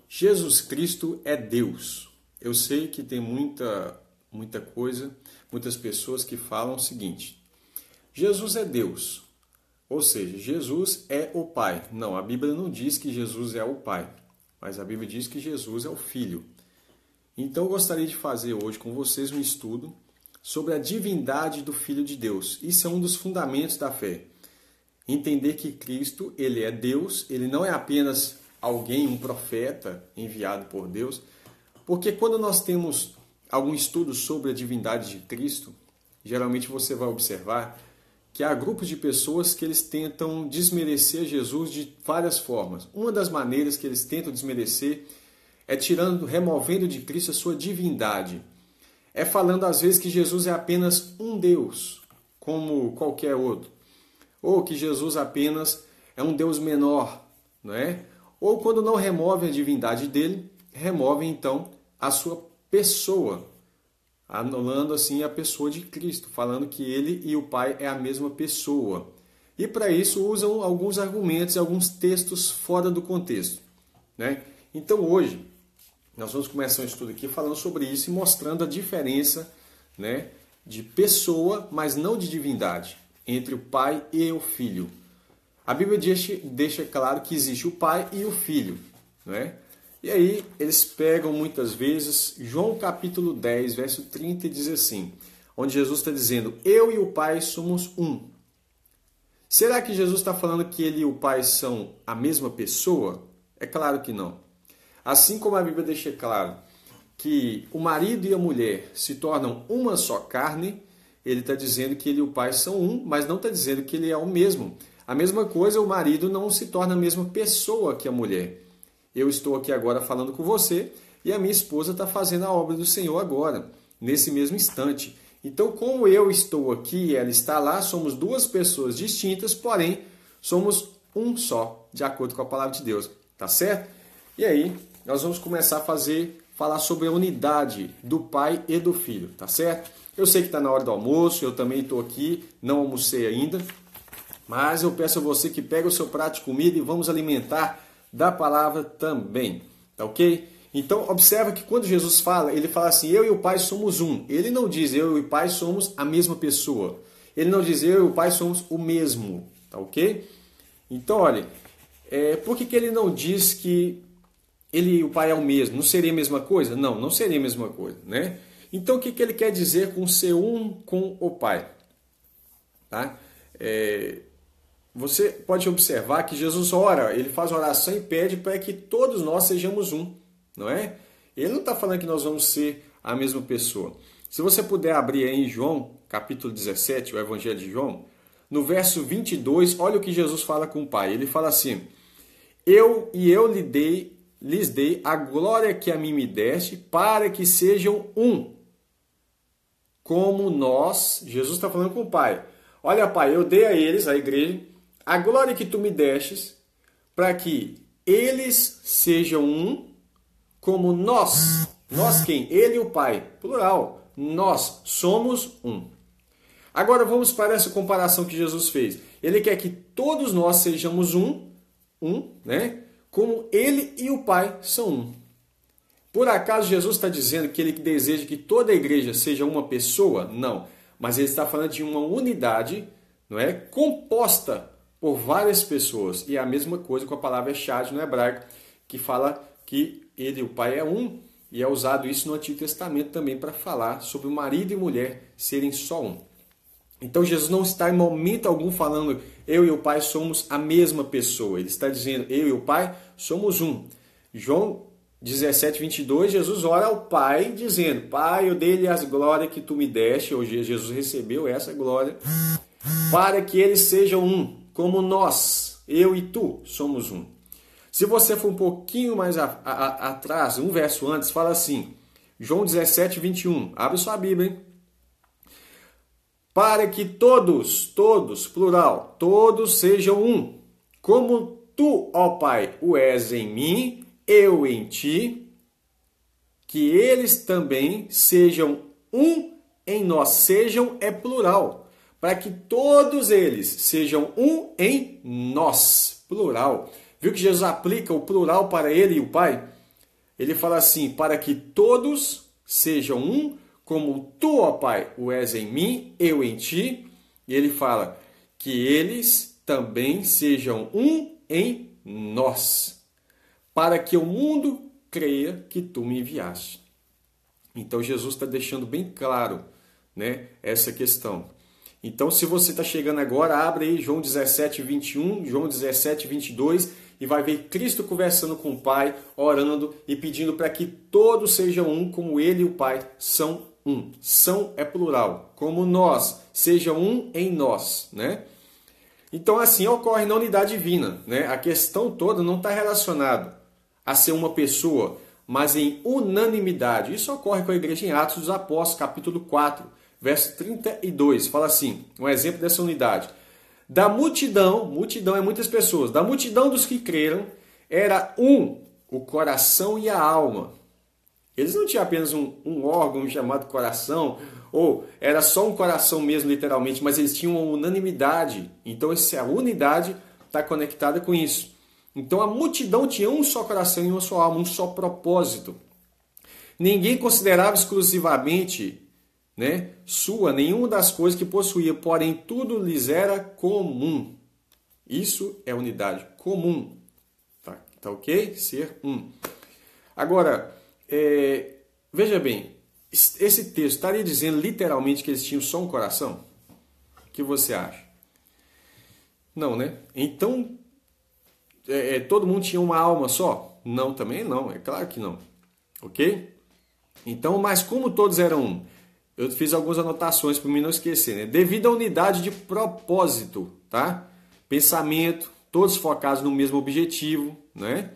Jesus Cristo é Deus. Eu sei que tem muita coisa, muitas pessoas que falam o seguinte: Jesus é Deus, ou seja, Jesus é o Pai. Não, a Bíblia não diz que Jesus é o Pai, mas a Bíblia diz que Jesus é o Filho. Então eu gostaria de fazer hoje com vocês um estudo sobre a divindade do Filho de Deus. Isso é um dos fundamentos da fé. Entender que Cristo, ele é Deus, ele não é apenas alguém, um profeta enviado por Deus, porque quando nós temos algum estudo sobre a divindade de Cristo, geralmente você vai observar que há grupos de pessoas que eles tentam desmerecer Jesus de várias formas. Uma das maneiras que eles tentam desmerecer é removendo de Cristo a sua divindade. É falando às vezes que Jesus é apenas um Deus, como qualquer outro. Ou que Jesus apenas é um Deus menor, não é? Ou quando não remove a divindade dele, remove então a sua pessoa, anulando assim a pessoa de Cristo, falando que ele e o Pai é a mesma pessoa. E para isso usam alguns argumentos, alguns textos fora do contexto, né? Então hoje nós vamos começar um estudo aqui falando sobre isso e mostrando a diferença, né, de pessoa, mas não de divindade, entre o Pai e o Filho. A Bíblia deixa claro que existe o Pai e o Filho, não é? E aí eles pegam muitas vezes João capítulo 10, verso 30 e diz assim, onde Jesus está dizendo: eu e o Pai somos um. Será que Jesus está falando que ele e o Pai são a mesma pessoa? É claro que não. Assim como a Bíblia deixa claro que o marido e a mulher se tornam uma só carne, ele está dizendo que ele e o Pai são um, mas não está dizendo que ele é o mesmo. A mesma coisa, o marido não se torna a mesma pessoa que a mulher. Eu estou aqui agora falando com você e a minha esposa está fazendo a obra do Senhor agora, nesse mesmo instante. Então, como eu estou aqui e ela está lá, somos duas pessoas distintas, porém, somos um só, de acordo com a palavra de Deus. Tá certo? E aí, nós vamos começar a falar sobre a unidade do Pai e do Filho, tá certo? Eu sei que está na hora do almoço, eu também estou aqui, não almocei ainda, mas eu peço a você que pegue o seu prato de comida e vamos alimentar da palavra também, tá ok? Então, observa que quando Jesus fala, ele fala assim, eu e o Pai somos um. Ele não diz, eu e o Pai somos a mesma pessoa. Ele não diz, eu e o Pai somos o mesmo, tá ok? Então, olha, por que ele não diz que ele e o Pai é o mesmo? Não seria a mesma coisa? Não, não seria a mesma coisa, né? Então, o que ele quer dizer com ser um com o Pai? Tá? Você pode observar que Jesus ora, ele faz oração e pede para que todos nós sejamos um, não é? Ele não está falando que nós vamos ser a mesma pessoa. Se você puder abrir aí em João, capítulo 17, o Evangelho de João, no verso 22, olha o que Jesus fala com o Pai. Ele fala assim, eu lhes dei a glória que a mim me deste, para que sejam um, como nós. Jesus está falando com o Pai. Olha, Pai, eu dei a eles, a igreja, a glória que tu me destes, para que eles sejam um, como nós. Nós quem? Ele e o Pai. Plural. Nós somos um. Agora vamos para essa comparação que Jesus fez. Ele quer que todos nós sejamos um, né? Como ele e o Pai são um. Por acaso Jesus está dizendo que ele deseja que toda a igreja seja uma pessoa? Não. Mas ele está falando de uma unidade, não é, composta por várias pessoas. E é a mesma coisa com a palavra echad no hebraico, que fala que ele e o Pai é um. E é usado isso no Antigo Testamento também para falar sobre o marido e mulher serem só um. Então Jesus não está em momento algum falando eu e o Pai somos a mesma pessoa. Ele está dizendo eu e o Pai somos um. João 17, 22, Jesus ora ao Pai dizendo, Pai, eu dei-lhe as glórias que tu me deste, hoje Jesus recebeu essa glória, para que eles sejam um, como nós, eu e tu, somos um. Se você for um pouquinho mais atrás, um verso antes, fala assim, João 17, 21, abre sua Bíblia, hein? Para que todos, plural, todos sejam um, como tu, ó Pai, o és em mim, eu em ti, que eles também sejam um em nós. Sejam é plural, para que todos eles sejam um em nós, plural. Viu que Jesus aplica o plural para ele e o Pai? Ele fala assim, para que todos sejam um, como tu, ó Pai, o és em mim, eu em ti. E ele fala que eles também sejam um em nós, para que o mundo creia que tu me enviaste. Então Jesus está deixando bem claro, né, essa questão. Então, se você está chegando agora, abre aí João 17, 21, João 17, 22 e vai ver Cristo conversando com o Pai, orando e pedindo para que todos sejam um, como Ele e o Pai são um. São é plural, como nós, sejam um em nós, né? Então, assim ocorre na unidade divina, né? A questão toda não está relacionada a ser uma pessoa, mas em unanimidade. Isso ocorre com a igreja em Atos dos Apóstolos, capítulo 4, verso 32. Fala assim, um exemplo dessa unidade. Da multidão, multidão é muitas pessoas, da multidão dos que creram, era um o coração e a alma. Eles não tinham apenas um órgão chamado coração, ou era só um coração mesmo, literalmente, mas eles tinham uma unanimidade. Então, a unidade está conectada com isso. Então, a multidão tinha um só coração e uma só alma, um só propósito. Ninguém considerava exclusivamente, né, sua nenhuma das coisas que possuía, porém tudo lhes era comum. Isso é unidade comum. Tá ok? Ser um. Agora, veja bem, esse texto estaria dizendo literalmente que eles tinham só um coração? O que você acha? Não, né? Então, todo mundo tinha uma alma só? Não, também não. É claro que não. Ok? Então, mas como todos eram um? Eu fiz algumas anotações para mim não esquecer, né? Devido à unidade de propósito, tá? Pensamento, todos focados no mesmo objetivo, né?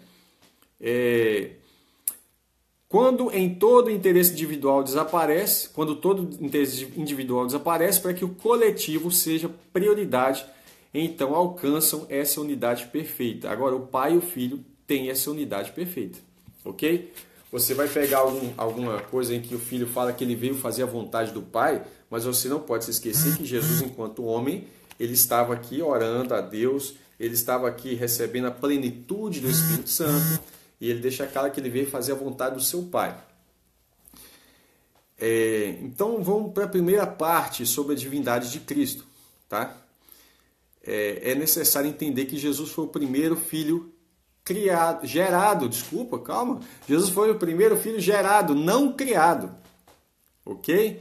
Quando em todo interesse individual desaparece, quando todo interesse individual desaparece, para que o coletivo seja prioridade, então alcançam essa unidade perfeita. Agora, o pai e o filho têm essa unidade perfeita, ok? Você vai pegar alguma coisa em que o filho fala que ele veio fazer a vontade do pai, mas você não pode se esquecer que Jesus, enquanto homem, ele estava aqui orando a Deus, ele estava aqui recebendo a plenitude do Espírito Santo, e ele deixa claro que ele veio fazer a vontade do seu pai. Então vamos para a primeira parte sobre a divindade de Cristo. Tá? É necessário entender que Jesus foi o primeiro filho Jesus foi o primeiro filho gerado, não criado. Ok?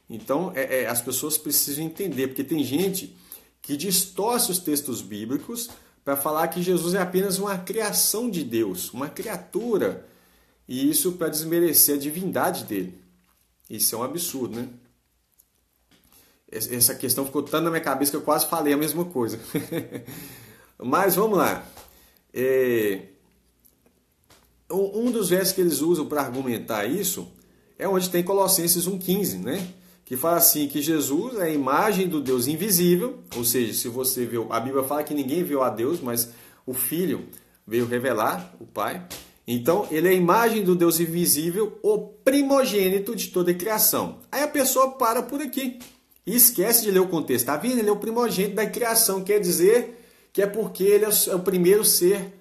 Então as pessoas precisam entender, porque tem gente que distorce os textos bíblicos para falar que Jesus é apenas uma criação de Deus, uma criatura, e isso para desmerecer a divindade dele. Isso é um absurdo, né? Essa questão ficou tanto na minha cabeça que eu quase falei a mesma coisa. Mas vamos lá. Um dos versos que eles usam para argumentar isso é onde tem Colossenses 1,15, né? Que fala assim, que Jesus é a imagem do Deus invisível, ou seja, se você viu, a Bíblia fala que ninguém viu a Deus, mas o Filho veio revelar, o Pai. Então, ele é a imagem do Deus invisível, o primogênito de toda a criação. Aí a pessoa para por aqui e esquece de ler o contexto. Está vendo? Ele é o primogênito da criação, quer dizer que é porque ele é o primeiro ser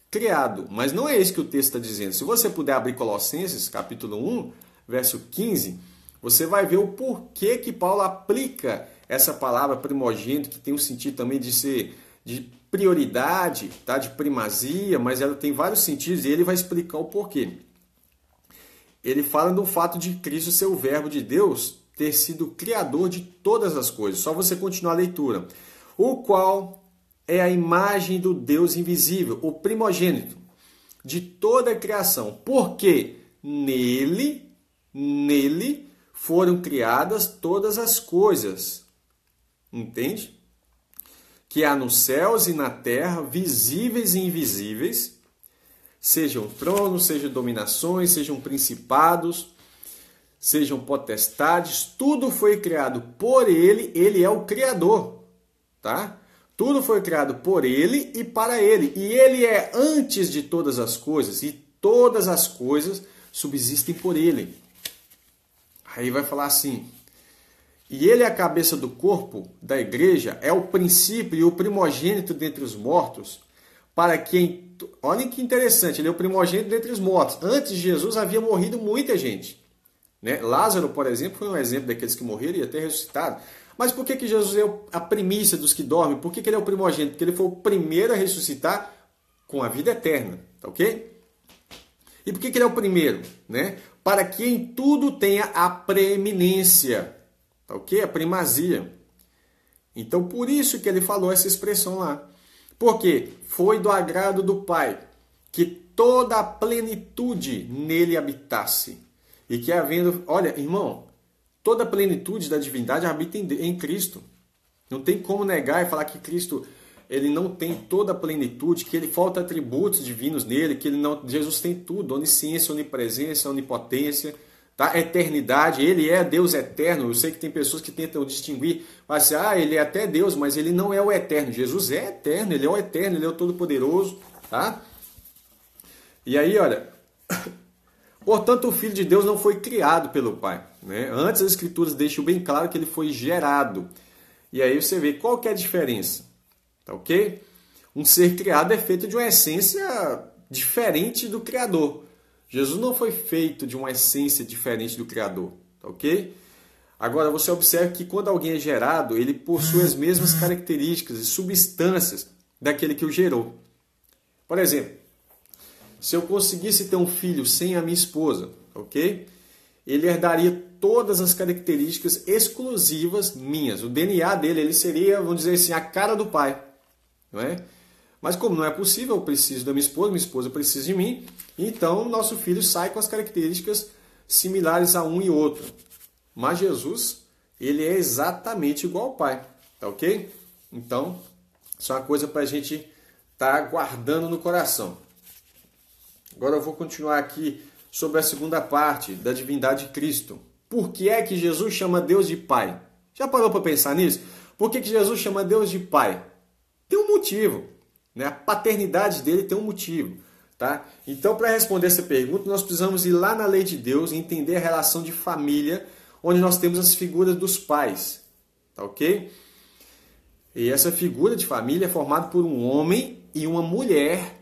criado. Mas não é isso que o texto está dizendo. Se você puder abrir Colossenses, capítulo 1, verso 15... você vai ver o porquê que Paulo aplica essa palavra primogênito, que tem um sentido também de ser de prioridade, tá? De primazia, mas ela tem vários sentidos e ele vai explicar o porquê. Ele fala do fato de Cristo ser o verbo de Deus, ter sido criador de todas as coisas. Só você continuar a leitura. O qual é a imagem do Deus invisível, o primogênito de toda a criação. Porque nele foram criadas todas as coisas. Entende? Que há nos céus e na terra, visíveis e invisíveis, sejam tronos, sejam dominações, sejam principados, sejam potestades, tudo foi criado por ele, ele é o Criador, tá? Tudo foi criado por ele e para ele, e ele é antes de todas as coisas, e todas as coisas subsistem por ele. Aí vai falar assim, e ele é a cabeça do corpo da igreja, é o princípio e o primogênito dentre os mortos, para quem... Olha que interessante, ele é o primogênito dentre os mortos. Antes de Jesus havia morrido muita gente. Né? Lázaro, por exemplo, foi um exemplo daqueles que morreram e até ressuscitado. Mas por que Jesus é a primícia dos que dormem? Por que ele é o primogênito? Porque ele foi o primeiro a ressuscitar com a vida eterna. Tá ok? E por que ele é o primeiro? Né? Para que em tudo tenha a preeminência. Tá ok? A primazia. Então, por isso que ele falou essa expressão lá. Porque foi do agrado do Pai que toda a plenitude nele habitasse. E que havendo... Olha, irmão, toda a plenitude da divindade habita em Cristo. Não tem como negar e falar que Cristo ele não tem toda a plenitude, que ele falta atributos divinos nele, que ele não... Jesus tem tudo, onisciência, onipresença, onipotência, tá? Eternidade, ele é Deus eterno. Eu sei que tem pessoas que tentam distinguir, mas ele é até Deus, mas ele não é o eterno. Jesus é eterno, ele é o eterno, ele é o todo-poderoso, tá? E aí, olha, portanto, o Filho de Deus não foi criado pelo Pai, né? Antes as Escrituras deixam bem claro que ele foi gerado. E aí você vê qual que é a diferença, tá ok? Um ser criado é feito de uma essência diferente do Criador. Jesus não foi feito de uma essência diferente do Criador, tá ok? Agora, você observa que quando alguém é gerado, ele possui as mesmas características e substâncias daquele que o gerou. Por exemplo, se eu conseguisse ter um filho sem a minha esposa, ok? Ele herdaria todas as características exclusivas minhas. O DNA dele, ele seria, vamos dizer assim, a cara do pai, não é? Mas como não é possível, eu preciso da minha esposa precisa de mim, então nosso filho sai com as características similares a um e outro. Mas Jesus, ele é exatamente igual ao Pai, tá ok? Então, isso é uma coisa para a gente estar guardando no coração. Agora eu vou continuar aqui sobre a segunda parte da divindade de Cristo. Por que é que Jesus chama Deus de Pai? Já parou para pensar nisso? Por que Jesus chama Deus de Pai? Tem um motivo, né? A paternidade dele tem um motivo. Tá? Então, para responder essa pergunta, nós precisamos ir lá na lei de Deus e entender a relação de família, onde nós temos as figuras dos pais. Tá ok? E essa figura de família é formada por um homem e uma mulher.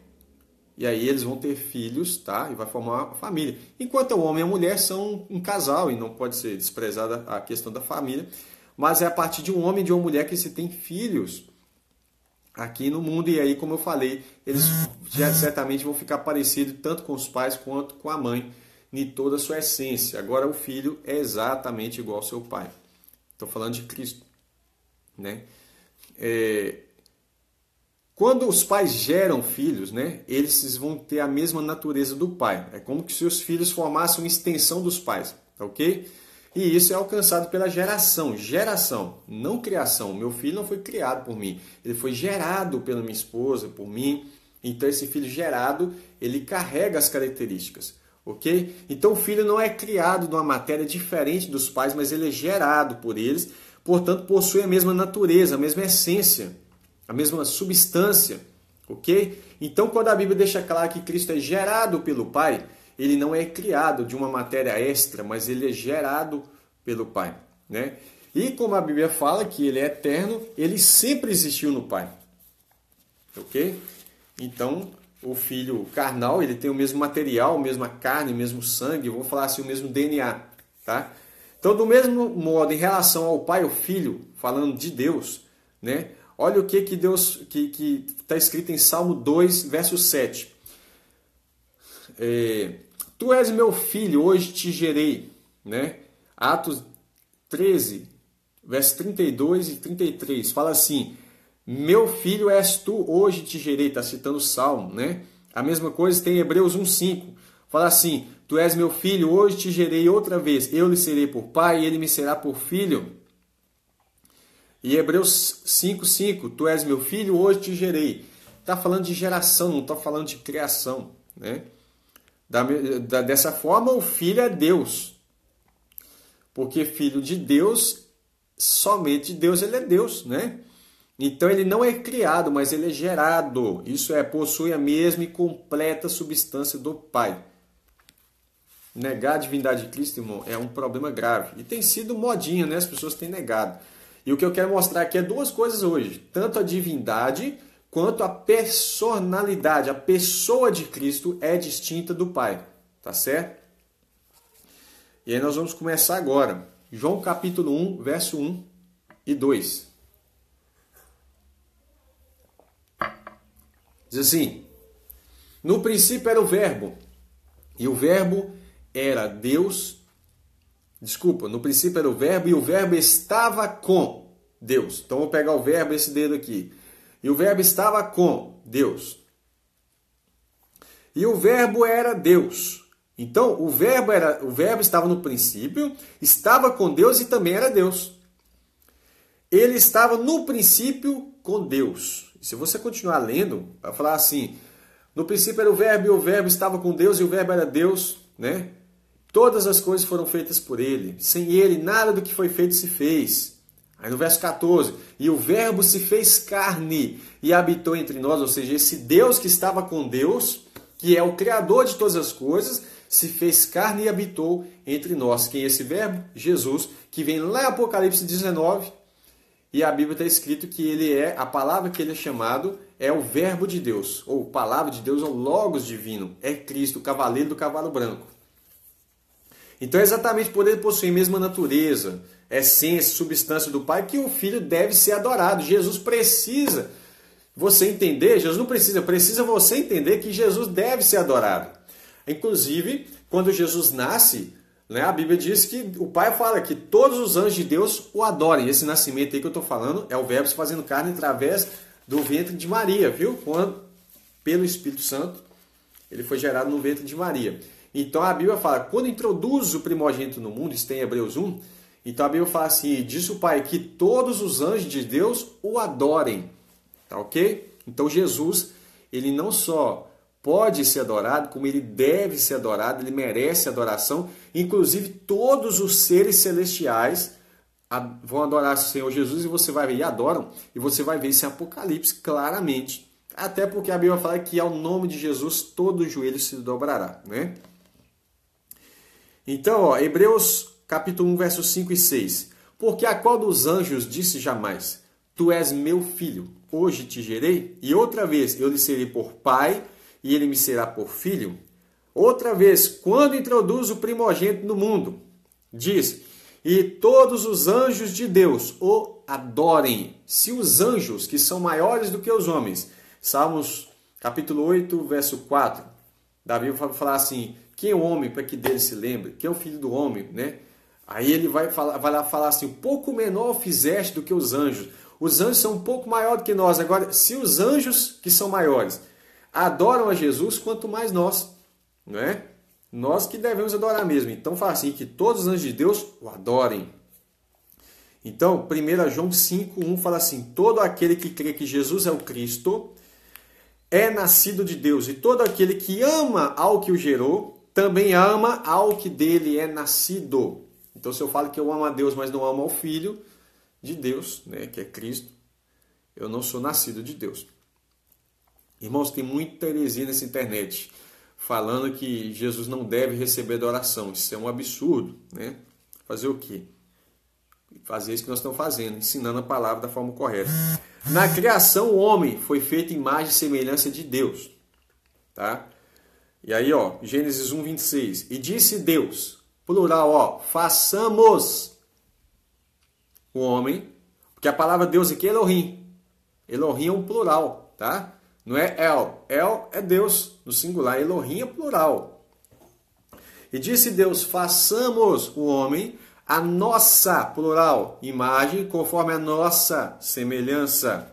E aí eles vão ter filhos, tá? E vai formar uma família. Enquanto o homem e a mulher são um casal, e não pode ser desprezada a questão da família, mas é a partir de um homem e de uma mulher que se tem filhos aqui no mundo. E aí, como eu falei, eles já certamente vão ficar parecidos tanto com os pais quanto com a mãe, em toda a sua essência. Agora, o filho é exatamente igual ao seu pai. Estou falando de Cristo, né? Quando os pais geram filhos, né, eles vão ter a mesma natureza do pai. É como se os filhos formassem uma extensão dos pais, tá ok? E isso é alcançado pela geração. Geração, não criação. Meu filho não foi criado por mim. Ele foi gerado pela minha esposa, por mim. Então, esse filho gerado, ele carrega as características, ok? Então, o filho não é criado de uma matéria diferente dos pais, mas ele é gerado por eles. Portanto, possui a mesma natureza, a mesma essência, a mesma substância, ok? Então, quando a Bíblia deixa claro que Cristo é gerado pelo Pai, ele não é criado de uma matéria extra, mas ele é gerado pelo Pai, né? E como a Bíblia fala que ele é eterno, ele sempre existiu no Pai, ok? Então, o filho carnal, ele tem o mesmo material, a mesma carne, o mesmo sangue, vou falar assim, o mesmo DNA, tá? Então, do mesmo modo, em relação ao Pai e ao Filho, falando de Deus, né? Olha o que Deus que está escrito em Salmo 2, verso 7. Tu és meu filho, hoje te gerei, né? Atos 13, verso 32 e 33, fala assim: meu filho és tu, hoje te gerei, está citando o Salmo, né? A mesma coisa tem em Hebreus 1,5, fala assim: tu és meu filho, hoje te gerei outra vez, eu lhe serei por pai e ele me será por filho. E Hebreus 5,5, tu és meu filho, hoje te gerei. Está falando de geração, não está falando de criação, né? Dessa forma, o filho é Deus. Porque filho de Deus, somente Deus, ele é Deus, né? Então ele não é criado, mas ele é gerado. Isso possui a mesma e completa substância do Pai. Negar a divindade de Cristo, irmão, é um problema grave. E tem sido modinha, né? As pessoas têm negado. E o que eu quero mostrar aqui é duas coisas hoje. Tanto a divindade quanto a personalidade, a pessoa de Cristo é distinta do Pai, tá certo? E aí nós vamos começar agora. João capítulo 1, verso 1 e 2. Diz assim: no princípio era o Verbo, e o Verbo era Deus. Desculpa, no princípio era o Verbo, e o Verbo estava com Deus. Então vou pegar o Verbo, esse dedo aqui. E o Verbo estava com Deus. E o Verbo era Deus. Então o Verbo estava no princípio, estava com Deus e também era Deus. Ele estava no princípio com Deus. Se você continuar lendo, vai falar assim: no princípio era o Verbo, e o Verbo estava com Deus, e o Verbo era Deus, né? Todas as coisas foram feitas por ele. Sem ele, nada do que foi feito se fez. Aí no verso 14, e o Verbo se fez carne e habitou entre nós, ou seja, esse Deus que estava com Deus, que é o Criador de todas as coisas, se fez carne e habitou entre nós. Quem é esse Verbo? Jesus, que vem lá em Apocalipse 19, e a Bíblia está escrito que ele é, a palavra que ele é chamado é o Verbo de Deus, ou palavra de Deus, ou Logos divino, é Cristo, o cavaleiro do cavalo branco. Então é exatamente por ele possuir a mesma natureza, essência, substância do Pai, que o Filho deve ser adorado. Jesus precisa você entender, Jesus não precisa você entender que Jesus deve ser adorado. Inclusive, quando Jesus nasce, né, a Bíblia diz que o Pai fala que todos os anjos de Deus o adorem. Esse nascimento aí que eu estou falando é o Verbo se fazendo carne através do ventre de Maria, viu? Quando, pelo Espírito Santo, ele foi gerado no ventre de Maria. Então a Bíblia fala, quando introduz o primogênito no mundo, isso tem em Hebreus 1, então a Bíblia fala assim: diz o Pai que todos os anjos de Deus o adorem. Tá ok? Então Jesus, ele não só pode ser adorado, como ele deve ser adorado, ele merece adoração. Inclusive todos os seres celestiais vão adorar o Senhor Jesus, e você vai ver, e adoram, e você vai ver isso em Apocalipse claramente. Até porque a Bíblia fala que ao nome de Jesus todo o joelho se dobrará, né? Então, ó, Hebreus capítulo 1, versos 5 e 6. Porque a qual dos anjos disse jamais: tu és meu filho, hoje te gerei, e outra vez eu lhe serei por pai, e ele me será por filho? Outra vez, quando introduz o primogênito no mundo, diz: e todos os anjos de Deus o adorem. Se os anjos, que são maiores do que os homens, Salmos capítulo 8, verso 4, Davi vai falar assim: quem é o homem para que dele se lembre? Quem é o filho do homem, né? Aí ele vai lá falar assim: um pouco menor fizeste do que os anjos. Os anjos são um pouco maior do que nós. Agora, se os anjos, que são maiores, adoram a Jesus, quanto mais nós, não é? Nós que devemos adorar mesmo. Então fala assim, que todos os anjos de Deus o adorem. Então, 1 João 5:1 fala assim: todo aquele que crê que Jesus é o Cristo é nascido de Deus, e todo aquele que ama ao que o gerou, também ama ao que dele é nascido. Então, se eu falo que eu amo a Deus, mas não amo ao Filho de Deus, né, que é Cristo, eu não sou nascido de Deus. Irmãos, tem muita heresia nessa internet, falando que Jesus não deve receber adoração. Isso é um absurdo, né? Fazer o quê? Fazer isso que nós estamos fazendo, ensinando a palavra da forma correta. Na criação, o homem foi feito em imagem e semelhança de Deus. Tá? E aí, ó, Gênesis 1, 26. E disse Deus, plural, ó, façamos o homem, porque a palavra Deus aqui é Elohim. Elohim é um plural, tá? Não é El. El é Deus, no singular. Elohim é plural. E disse Deus, façamos o homem a nossa, plural, imagem, conforme a nossa semelhança.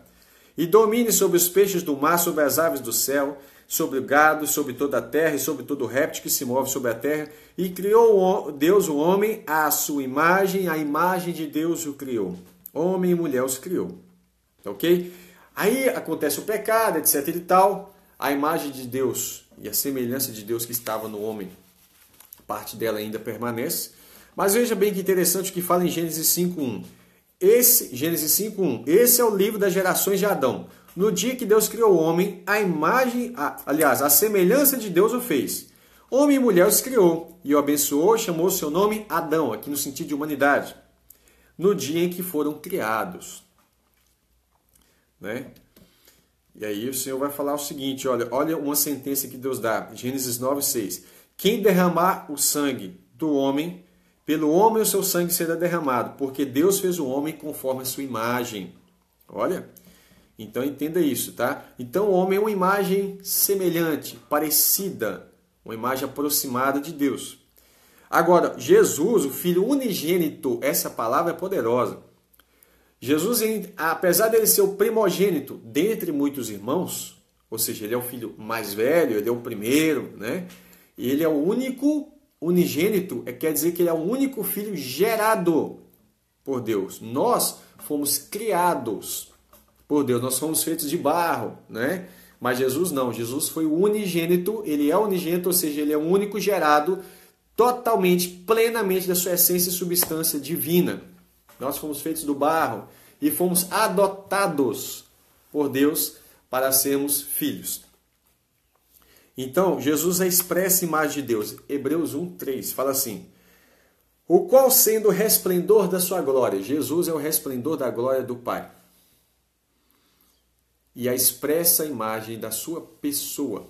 E domine sobre os peixes do mar, sobre as aves do céu, sobre o gado, sobre toda a terra e sobre todo réptil que se move sobre a terra. E criou Deus o homem à sua imagem, a imagem de Deus o criou. Homem e mulher os criou. Ok? Aí acontece o pecado, etc e tal. A imagem de Deus e a semelhança de Deus que estava no homem, parte dela ainda permanece. Mas veja bem que interessante o que fala em Gênesis 5:1. Gênesis 5:1. Esse é o livro das gerações de Adão. No dia que Deus criou o homem, a imagem, a semelhança de Deus o fez. Homem e mulher os criou, e o abençoou, chamou seu nome Adão, aqui no sentido de humanidade, no dia em que foram criados. Né? E aí o Senhor vai falar o seguinte, olha uma sentença que Deus dá, Gênesis 9:6. Quem derramar o sangue do homem, pelo homem o seu sangue será derramado, porque Deus fez o homem conforme a sua imagem. Olha, então entenda isso, tá? Então o homem é uma imagem semelhante, parecida, uma imagem aproximada de Deus. Agora, Jesus, o Filho unigênito, essa palavra é poderosa. Jesus, apesar dele ser o primogênito dentre muitos irmãos, ou seja, ele é o filho mais velho, ele é o primeiro, né? E ele é o único unigênito, quer dizer que ele é o único filho gerado por Deus. Nós fomos criados por Deus, nós fomos feitos de barro, né? Mas Jesus não, Jesus foi o unigênito, ele é unigênito, ou seja, ele é o único gerado totalmente, plenamente da sua essência e substância divina. Nós fomos feitos do barro e fomos adotados por Deus para sermos filhos. Então, Jesus é a expressa imagem de Deus. Hebreus 1:3 fala assim: o qual sendo o resplendor da sua glória, Jesus é o resplendor da glória do Pai. E a expressa imagem da sua pessoa.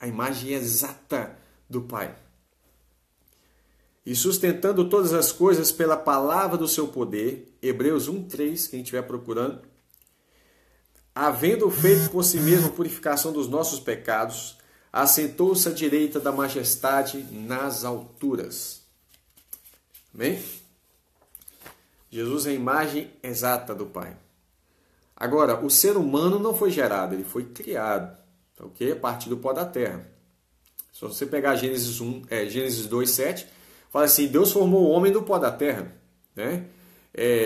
A imagem exata do Pai. E sustentando todas as coisas pela palavra do seu poder, Hebreus 1:3, quem estiver procurando, havendo feito por si mesmo a purificação dos nossos pecados, assentou-se à direita da majestade nas alturas. Amém? Jesus é a imagem exata do Pai. Agora, o ser humano não foi gerado, ele foi criado, ok? A partir do pó da terra. Se você pegar Gênesis 2:7, fala assim, Deus formou o homem do pó da terra, né?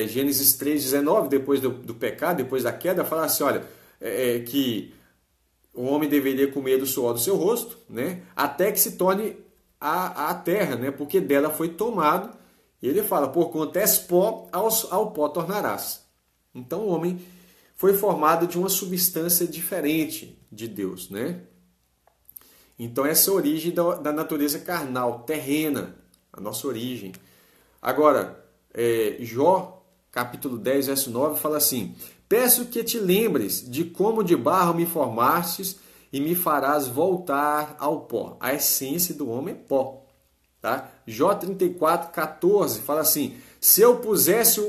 Gênesis 3:19, depois do pecado, depois da queda, fala assim, olha, que o homem deveria comer do suor do seu rosto, né? Até que se torne a terra, né? Porque dela foi tomado. E ele fala, porquanto és pó, ao pó tornarás. Então o homem foi formado de uma substância diferente de Deus, né? Então essa é a origem da natureza carnal, terrena, a nossa origem. Agora, Jó, capítulo 10, verso 9, fala assim, peço que te lembres de como de barro me formastes e me farás voltar ao pó. A essência do homem é pó. Tá? Jó 34:14 fala assim, se eu pusesse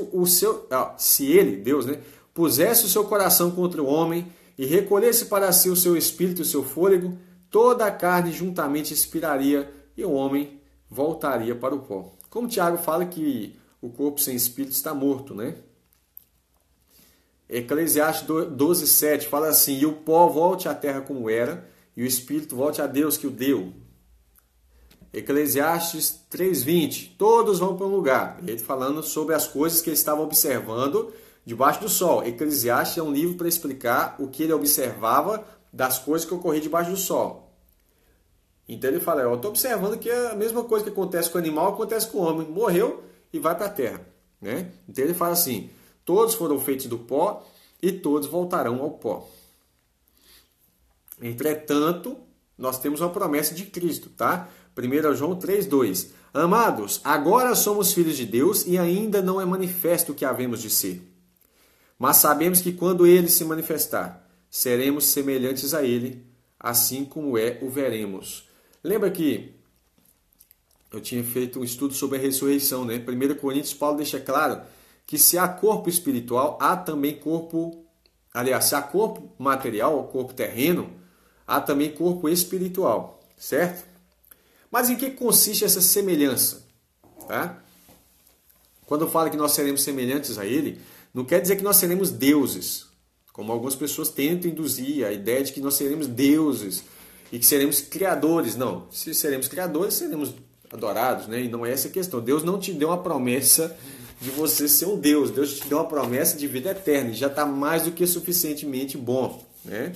se ele, Deus, né, pusesse o seu coração contra o homem e recolhesse para si o seu espírito e o seu fôlego, toda a carne juntamente expiraria e o homem voltaria para o pó. Como Tiago fala que o corpo sem espírito está morto, né? Eclesiastes 12:7 fala assim, e o pó volte à terra como era, e o espírito volte a Deus que o deu. Eclesiastes 3:20, todos vão para um lugar. Ele falando sobre as coisas que ele estava observando debaixo do sol. Eclesiastes é um livro para explicar o que ele observava das coisas que ocorriam debaixo do sol. Então ele fala, eu estou observando que a mesma coisa que acontece com o animal, acontece com o homem. Morreu e vai para a terra. Né? Então ele fala assim, todos foram feitos do pó e todos voltarão ao pó. Entretanto, nós temos uma promessa de Cristo, tá? 1 João 3:2. Amados, agora somos filhos de Deus e ainda não é manifesto o que havemos de ser. Mas sabemos que quando Ele se manifestar, seremos semelhantes a Ele, assim como o veremos. Lembra que eu tinha feito um estudo sobre a ressurreição, né? 1 Coríntios, Paulo deixa claro que se há corpo espiritual, há também corpo... Aliás, se há corpo material, corpo terreno, há também corpo espiritual, certo? Mas em que consiste essa semelhança? Tá? Quando fala que nós seremos semelhantes a Ele, não quer dizer que nós seremos deuses, como algumas pessoas tentam induzir a ideia de que nós seremos deuses e que seremos criadores. Não, se seremos criadores, seremos adorados, né? E não é essa a questão. Deus não te deu uma promessa de você ser um Deus. Deus te deu uma promessa de vida eterna e já está mais do que suficientemente bom, né?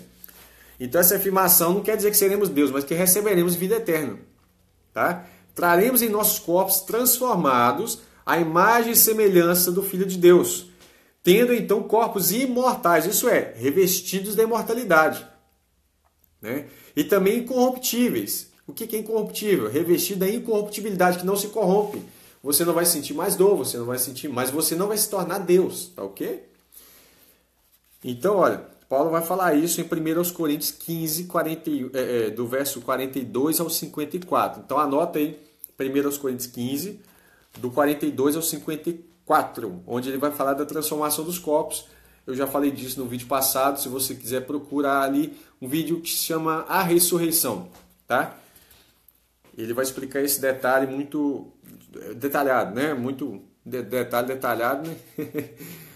Então essa afirmação não quer dizer que seremos Deus, mas que receberemos vida eterna. Tá? Traremos em nossos corpos transformados a imagem e semelhança do Filho de Deus, tendo então corpos imortais, isso é, revestidos da imortalidade, né? E também incorruptíveis. O que é incorruptível? Revestido da incorruptibilidade, que não se corrompe. Você não vai sentir mais dor, mas você não vai se tornar Deus, tá ok? Então, olha, Paulo vai falar isso em 1 Coríntios 15, do verso 42 ao 54. Então anota aí 1 Coríntios 15, do 42 ao 54, onde ele vai falar da transformação dos corpos. Eu já falei disso no vídeo passado, se você quiser procurar ali um vídeo que se chama A Ressurreição, tá? Ele vai explicar esse detalhe muito detalhado, né? Muito detalhado, né?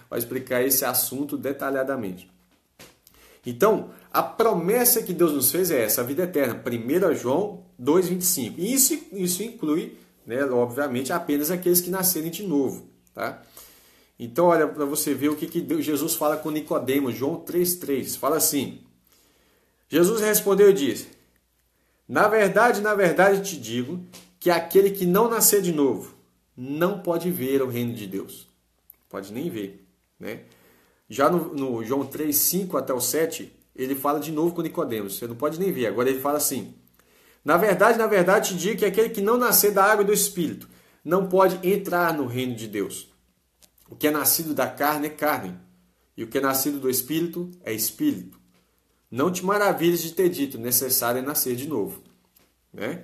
Vai explicar esse assunto detalhadamente. Então, a promessa que Deus nos fez é essa, a vida eterna. 1 João 2,25. E isso inclui, né, obviamente, apenas aqueles que nascerem de novo. Tá? Então, olha, para você ver o que Jesus fala com Nicodemo, João 3,3. Fala assim, Jesus respondeu e disse, na verdade te digo, que aquele que não nascer de novo, não pode ver o reino de Deus. Pode nem ver, né? Já no João 3, 5 até o 7, ele fala de novo com Nicodemos. Você não pode nem ver. Agora ele fala assim, na verdade te digo que aquele que não nascer da água e do Espírito não pode entrar no reino de Deus. O que é nascido da carne é carne, e o que é nascido do Espírito é Espírito. Não te maravilhes de ter dito, necessário é nascer de novo. Né?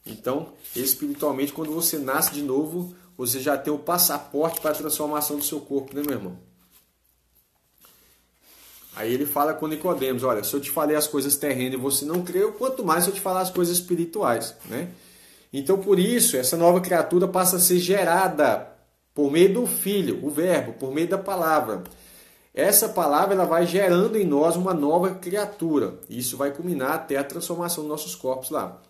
Então, espiritualmente, quando você nasce de novo, você já tem o passaporte para a transformação do seu corpo, né, meu irmão? Aí ele fala com Nicodemos, olha, se eu te falei as coisas terrenas e você não creu, quanto mais se eu te falar as coisas espirituais, né? Então, por isso, essa nova criatura passa a ser gerada por meio do Filho, o Verbo, por meio da palavra. Essa palavra ela vai gerando em nós uma nova criatura. E isso vai culminar até a transformação dos nossos corpos lá.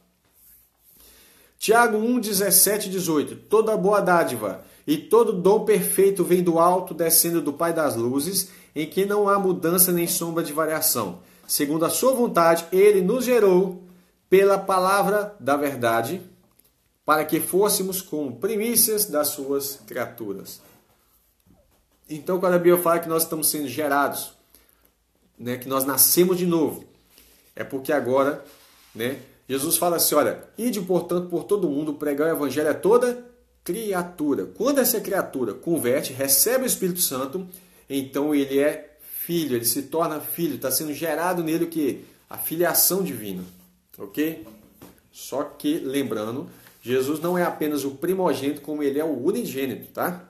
Tiago 1, 17 e 18. Toda boa dádiva e todo dom perfeito vem do alto, descendo do Pai das luzes, em que não há mudança nem sombra de variação. Segundo a sua vontade, ele nos gerou pela palavra da verdade, para que fôssemos como primícias das suas criaturas. Então, quando a Bíblia fala que nós estamos sendo gerados, né, que nós nascemos de novo, é porque agora, né, Jesus fala assim, olha, ide, portanto, por todo mundo, pregar o evangelho a toda criatura. Quando essa criatura converte, recebe o Espírito Santo, então ele é filho, ele se torna filho, está sendo gerado nele o que? A filiação divina, ok? Só que, lembrando, Jesus não é apenas o primogênito, como ele é o unigênito, tá?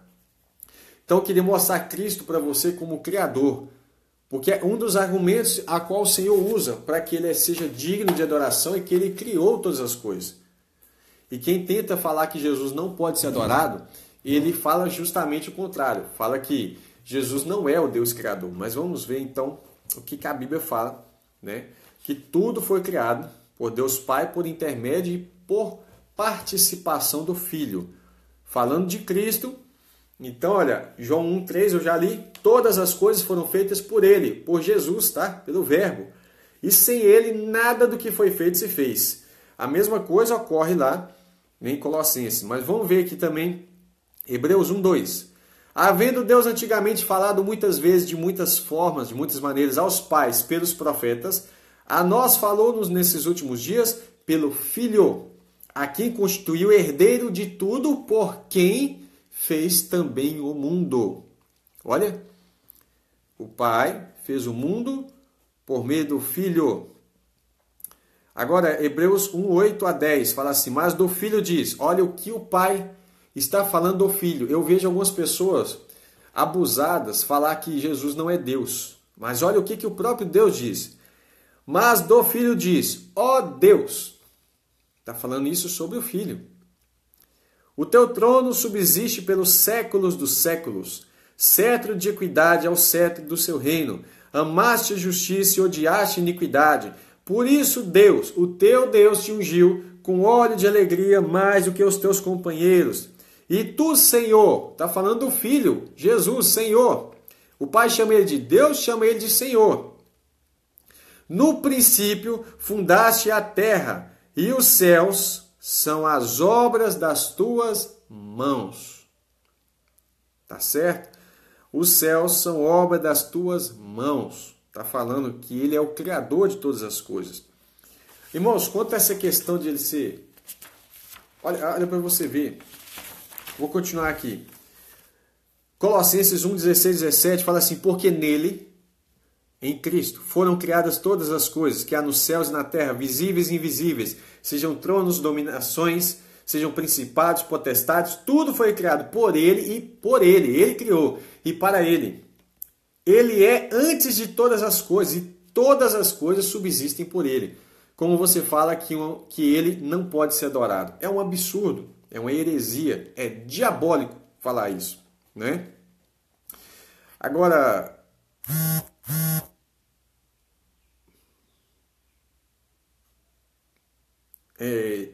Então eu queria mostrar Cristo para você como Criador, porque é um dos argumentos a qual o Senhor usa para que ele seja digno de adoração e que ele criou todas as coisas. E quem tenta falar que Jesus não pode ser adorado, ele fala justamente o contrário. Fala que Jesus não é o Deus Criador. Mas vamos ver então o que a Bíblia fala, né? Que tudo foi criado por Deus Pai, por intermédio e por participação do Filho. Falando de Cristo, então olha, João 1,3 eu já li, todas as coisas foram feitas por Ele, por Jesus, tá? Pelo Verbo. E sem Ele nada do que foi feito se fez. A mesma coisa ocorre lá em Colossenses. Mas vamos ver aqui também Hebreus 1,2. Havendo Deus antigamente falado muitas vezes, de muitas formas, de muitas maneiras, aos pais pelos profetas, a nós falou-nos nesses últimos dias pelo Filho, a quem constituiu herdeiro de tudo, por quem fez também o mundo. Olha, o Pai fez o mundo por meio do Filho. Agora, Hebreus 1:8 a 10 fala assim, mas do Filho diz, olha o que o Pai está falando do Filho. Eu vejo algumas pessoas abusadas falar que Jesus não é Deus. Mas olha o que o próprio Deus diz. Mas do Filho diz, ó Deus. Está falando isso sobre o Filho. O teu trono subsiste pelos séculos dos séculos. Cetro de equidade é o cetro do seu reino. Amaste a justiça e odiaste a iniquidade. Por isso, Deus, o teu Deus, te ungiu com óleo de alegria mais do que os teus companheiros. E tu, Senhor, está falando do Filho, Jesus, Senhor. O Pai chama ele de Deus, chama ele de Senhor. No princípio, fundaste a terra, e os céus são as obras das tuas mãos. Tá certo? Os céus são obra das tuas mãos. Está falando que ele é o Criador de todas as coisas. Irmãos, quanto a essa questão de ele ser... Olha para você ver. Vou continuar aqui. Colossenses 1, 16, 17 fala assim, porque nele, em Cristo. Foram criadas todas as coisas que há nos céus e na terra, visíveis e invisíveis, sejam tronos, dominações, sejam principados, potestades, tudo foi criado por Ele e por Ele. Ele criou e para Ele. Ele é antes de todas as coisas e todas as coisas subsistem por Ele. Como você fala que Ele não pode ser adorado. É um absurdo, é uma heresia, é diabólico falar isso, né? Agora,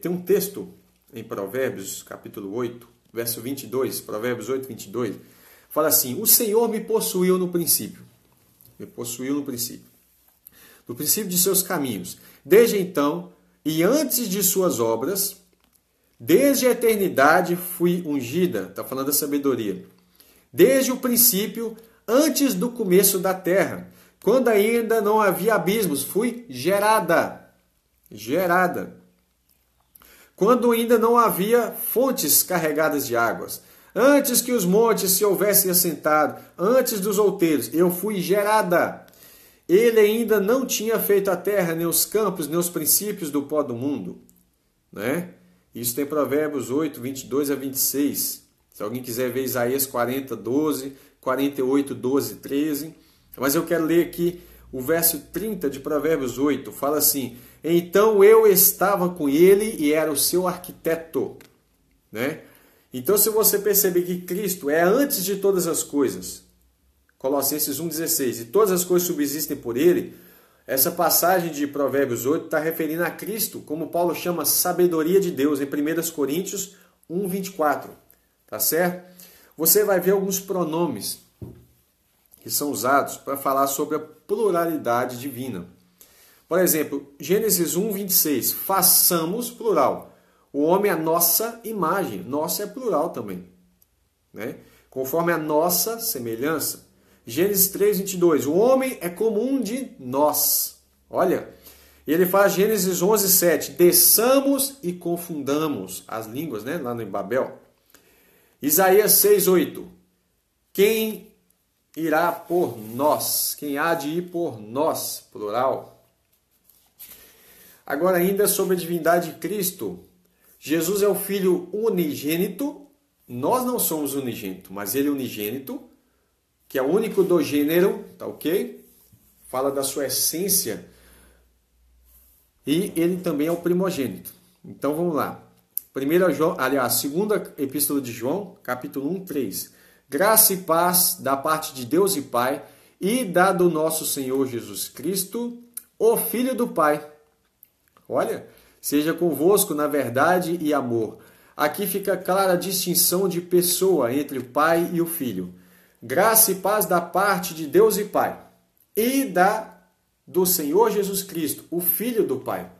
tem um texto em Provérbios, capítulo 8, verso 22, Provérbios 8, 22, fala assim: o Senhor me possuiu no princípio. Me possuiu no princípio. No princípio de seus caminhos. Desde então, e antes de suas obras, desde a eternidade fui ungida. Está falando da sabedoria. Desde o princípio, antes do começo da terra, quando ainda não havia abismos, fui gerada. Gerada. Quando ainda não havia fontes carregadas de águas. Antes que os montes se houvessem assentado, antes dos outeiros, eu fui gerada. Ele ainda não tinha feito a terra, nem os campos, nem os princípios do pó do mundo. Né? Isso tem Provérbios 8, 22 a 26. Se alguém quiser ver Isaías 40, 12, 48, 12, 13. Mas eu quero ler aqui o verso 30 de Provérbios 8. Fala assim: então eu estava com ele e era o seu arquiteto. Né? Então, se você perceber que Cristo é antes de todas as coisas, Colossenses 1,16, e todas as coisas subsistem por ele, essa passagem de Provérbios 8 está referindo a Cristo, como Paulo chama sabedoria de Deus, em 1 Coríntios 1,24. Tá certo? Você vai ver alguns pronomes que são usados para falar sobre a pluralidade divina. Por exemplo, Gênesis 1,26, façamos, plural. O homem é a nossa imagem. Nossa é plural também. Né? Conforme a nossa semelhança. Gênesis 3,22. O homem é como um de nós. Olha. E ele fala Gênesis 11,7. Desçamos e confundamos as línguas, né? Lá no Babel. Isaías 6,8. Quem irá por nós? Quem há de ir por nós? Plural. Agora ainda sobre a divindade de Cristo. Jesus é o Filho unigênito. Nós não somos unigênito, mas ele é unigênito, que é o único do gênero, tá ok? Fala da sua essência. E ele também é o primogênito. Então vamos lá. Segunda epístola de João, capítulo 1, 3. Graça e paz da parte de Deus e Pai e da do nosso Senhor Jesus Cristo, o Filho do Pai. Olha, seja convosco na verdade e amor. Aqui fica clara a distinção de pessoa entre o Pai e o Filho. Graça e paz da parte de Deus e Pai e do Senhor Jesus Cristo, o Filho do Pai.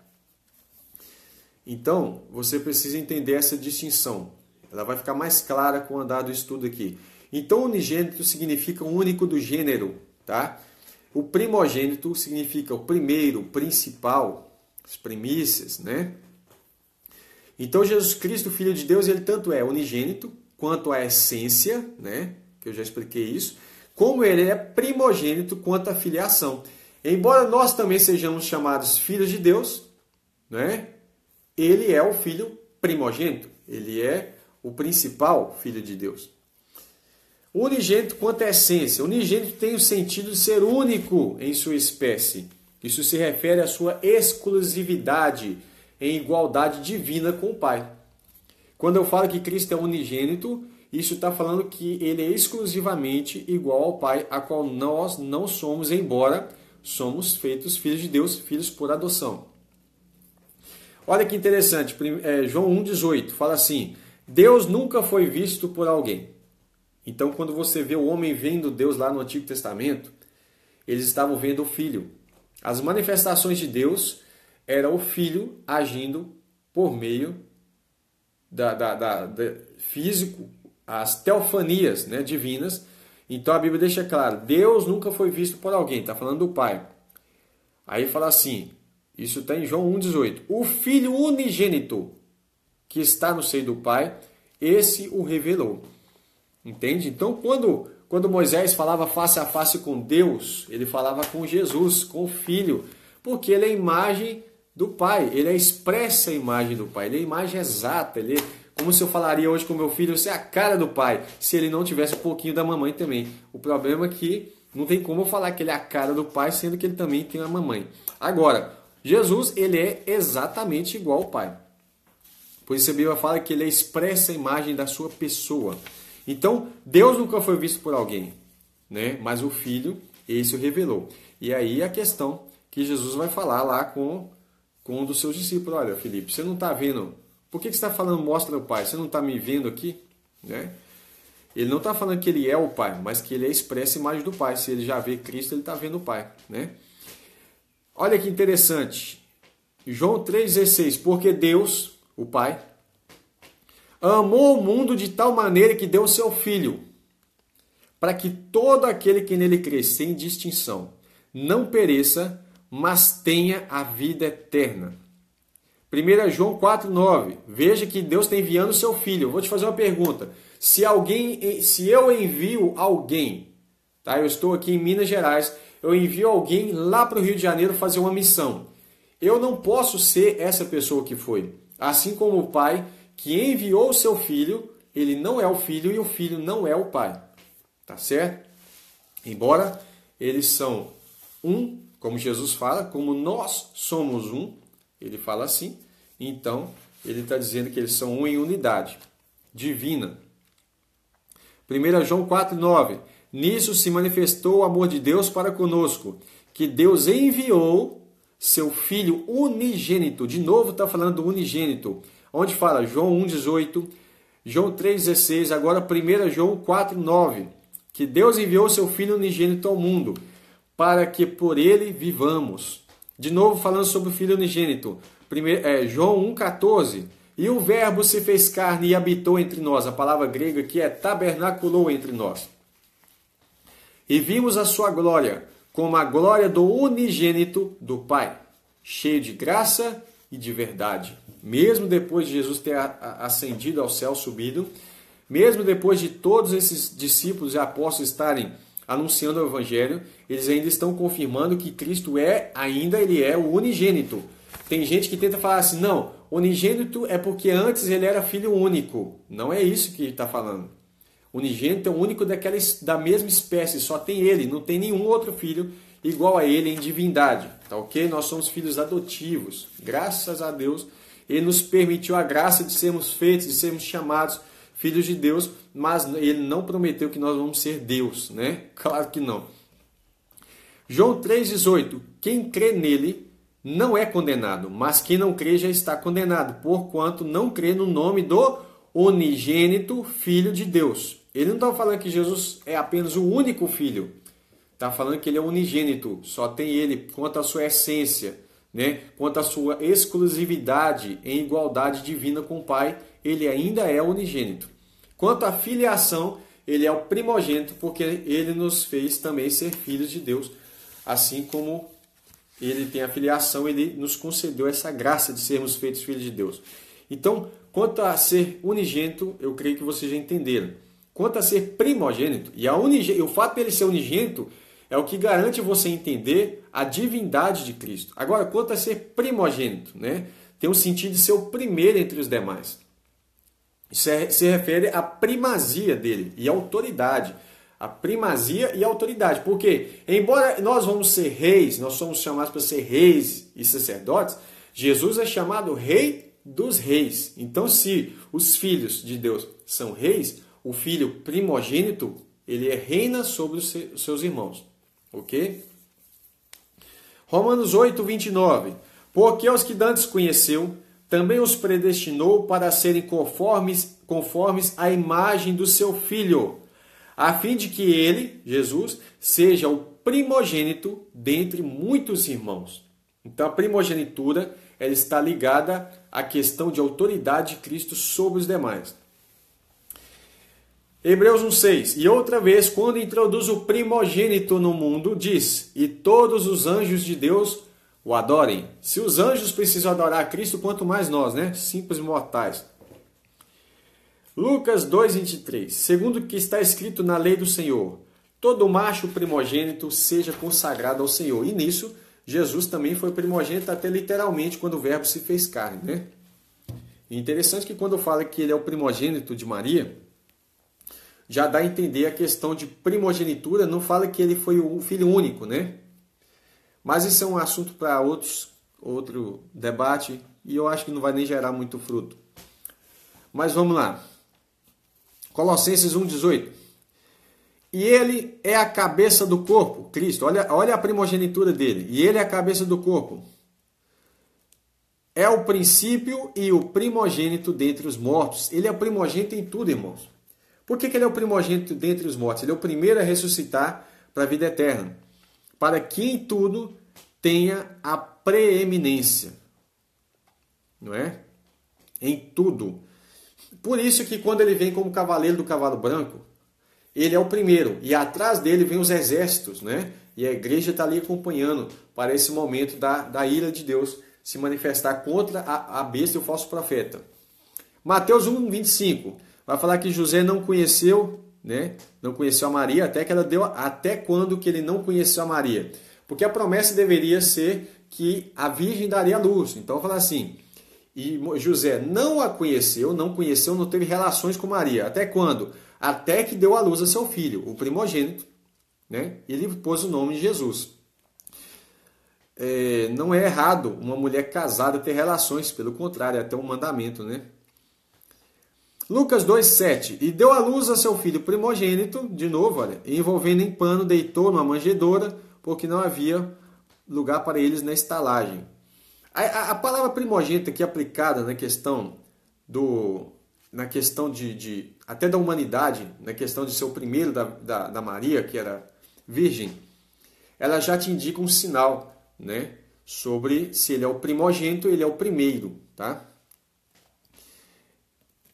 Então, você precisa entender essa distinção. Ela vai ficar mais clara com o andar do estudo aqui. Então, unigênito significa o único do gênero, tá? O primogênito significa o primeiro, o principal, as primícias, né? Então, Jesus Cristo, Filho de Deus, ele tanto é unigênito, quanto a essência, né? Que eu já expliquei isso, como ele é primogênito quanto à filiação. Embora nós também sejamos chamados filhos de Deus, né? Ele é o filho primogênito, ele é o principal filho de Deus. O unigênito quanto à essência. O unigênito tem o sentido de ser único em sua espécie. Isso se refere à sua exclusividade em igualdade divina com o Pai. Quando eu falo que Cristo é unigênito, isso está falando que ele é exclusivamente igual ao Pai, a qual nós não somos, embora somos feitos filhos de Deus, filhos por adoção. Olha que interessante, João 1,18 fala assim: Deus nunca foi visto por alguém. Então, quando você vê o homem vendo Deus lá no Antigo Testamento, eles estavam vendo o Filho. As manifestações de Deus era o Filho agindo por meio físico, as teofanias, né, divinas. Então a Bíblia deixa claro, Deus nunca foi visto por alguém, está falando do Pai. Aí fala assim, isso está em João 1,18. O Filho unigênito que está no seio do Pai, esse o revelou. Entende? Então quando Quando Moisés falava face a face com Deus, ele falava com Jesus, com o Filho, porque ele é a imagem do Pai, ele é a expressa imagem do Pai, ele é a imagem exata, ele é como se eu falaria hoje com meu filho, você é a cara do pai, se ele não tivesse um pouquinho da mamãe também. O problema é que não tem como eu falar que ele é a cara do pai, sendo que ele também tem a mamãe. Agora, Jesus, ele é exatamente igual ao Pai. Por isso a Bíblia fala que ele expressa a imagem da sua pessoa. Então, Deus nunca foi visto por alguém, né? Mas o Filho, esse o revelou. E aí a questão que Jesus vai falar lá com um dos seus discípulos. Olha, Felipe, você não está vendo... Por que você está falando mostra o Pai? Você não está me vendo aqui? Né? Ele não está falando que ele é o Pai, mas que ele é a expressa imagem do Pai. Se ele já vê Cristo, ele está vendo o Pai. Né? Olha que interessante. João 3,16. Porque Deus, o Pai, amou o mundo de tal maneira que deu o seu Filho, para que todo aquele que nele crê, sem distinção, não pereça, mas tenha a vida eterna. 1 João 4,9. Veja que Deus está enviando o seu Filho. Eu vou te fazer uma pergunta. Se eu envio alguém, tá? Eu estou aqui em Minas Gerais, eu envio alguém lá para o Rio de Janeiro fazer uma missão. Eu não posso ser essa pessoa que foi. Assim como o Pai que enviou o seu Filho, ele não é o Filho e o Filho não é o Pai. Tá certo? Embora eles são um, como Jesus fala, como nós somos um, ele fala assim, então ele está dizendo que eles são um em unidade divina. 1 João 4,9. Nisso se manifestou o amor de Deus para conosco, que Deus enviou seu Filho unigênito. De novo está falando do unigênito. Onde fala João 1,18, João 3,16, agora 1 João 4,9. Que Deus enviou seu Filho unigênito ao mundo, para que por ele vivamos. De novo falando sobre o Filho unigênito. João 1,14. E o Verbo se fez carne e habitou entre nós. A palavra grega aqui é tabernaculou entre nós. E vimos a sua glória, como a glória do unigênito do Pai, cheio de graça e de verdade. Mesmo depois de Jesus ter ascendido ao céu, subido, mesmo depois de todos esses discípulos e apóstolos estarem anunciando o Evangelho, eles ainda estão confirmando que Cristo ele é o unigênito. Tem gente que tenta falar assim, não, unigênito é porque antes ele era filho único. Não é isso que ele está falando. Unigênito é o único da mesma espécie, só tem ele, não tem nenhum outro filho igual a ele em divindade. Tá ok? Nós somos filhos adotivos. Graças a Deus, ele nos permitiu a graça de sermos feitos, de sermos chamados filhos de Deus, mas ele não prometeu que nós vamos ser Deus, né? Claro que não. João 3,18. Quem crê nele não é condenado, mas quem não crê já está condenado, porquanto não crê no nome do unigênito Filho de Deus. Ele não está falando que Jesus é apenas o único Filho. Está falando que ele é unigênito, só tem ele, quanto à sua essência, né? Quanto à sua exclusividade em igualdade divina com o Pai, ele ainda é unigênito. Quanto à filiação, ele é o primogênito, porque ele nos fez também ser filhos de Deus. Assim como ele tem a filiação, ele nos concedeu essa graça de sermos feitos filhos de Deus. Então, quanto a ser unigênito, eu creio que vocês já entenderam. Quanto a ser primogênito, e o fato dele ser unigênito é o que garante você entender a divindade de Cristo. Agora, quanto a ser primogênito, né? Tem o sentido de ser o primeiro entre os demais. Isso se refere à primazia dele e autoridade. A primazia e a autoridade. Porque, embora nós vamos ser reis, nós somos chamados para ser reis e sacerdotes, Jesus é chamado Rei dos Reis. Então, se os filhos de Deus são reis, o filho primogênito, ele reina sobre os seus irmãos. Ok? Romanos 8, 29. Porque aos que dantes conheceu, também os predestinou para serem conformes à imagem do seu Filho, a fim de que ele, Jesus, seja o primogênito dentre muitos irmãos. Então a primogenitura ela está ligada à questão de autoridade de Cristo sobre os demais. Hebreus 1,6. E outra vez, quando introduz o primogênito no mundo, diz, e todos os anjos de Deus o adorem. Se os anjos precisam adorar a Cristo, quanto mais nós, né? Simples mortais. Lucas 2,23. Segundo o que está escrito na lei do Senhor, todo macho primogênito seja consagrado ao Senhor. E nisso, Jesus também foi primogênito até literalmente quando o verbo se fez carne, né? E interessante que quando fala que ele é o primogênito de Maria, já dá a entender a questão de primogenitura, não fala que ele foi o filho único, né? Mas isso é um assunto para outro debate e eu acho que não vai nem gerar muito fruto. Mas vamos lá. Colossenses 1,18. E ele é a cabeça do corpo, Cristo. Olha a primogenitura dele. E ele é a cabeça do corpo. É o princípio e o primogênito dentre os mortos. Ele é o primogênito em tudo, irmãos. Por que ele é o primogênito dentre os mortos? Ele é o primeiro a ressuscitar para a vida eterna. Para que em tudo tenha a preeminência. Não é? Em tudo. Por isso que quando ele vem como cavaleiro do cavalo branco, ele é o primeiro. E atrás dele vem os exércitos, né? E a igreja está ali acompanhando para esse momento da ira de Deus se manifestar contra a besta e o falso profeta. Mateus 1,25 vai falar que José não conheceu, né? Não conheceu a Maria até quando que ele não conheceu a Maria. Porque a promessa deveria ser que a virgem daria a luz. Então fala assim, e José não a conheceu, não teve relações com Maria. Até quando? Até que deu à luz a seu filho, o primogênito, né? Ele pôs o nome de Jesus. Não é errado uma mulher casada ter relações, pelo contrário, é até um mandamento, né? Lucas 2,7. E deu à luz a seu filho primogênito, de novo, olha, envolvendo em pano, deitou numa manjedoura, porque não havia lugar para eles na estalagem. A palavra primogênito aqui aplicada na questão até da humanidade, na questão de ser o primeiro da Maria, que era virgem, ela já te indica um sinal, né, sobre se ele é o primogênito, ele é o primeiro, tá?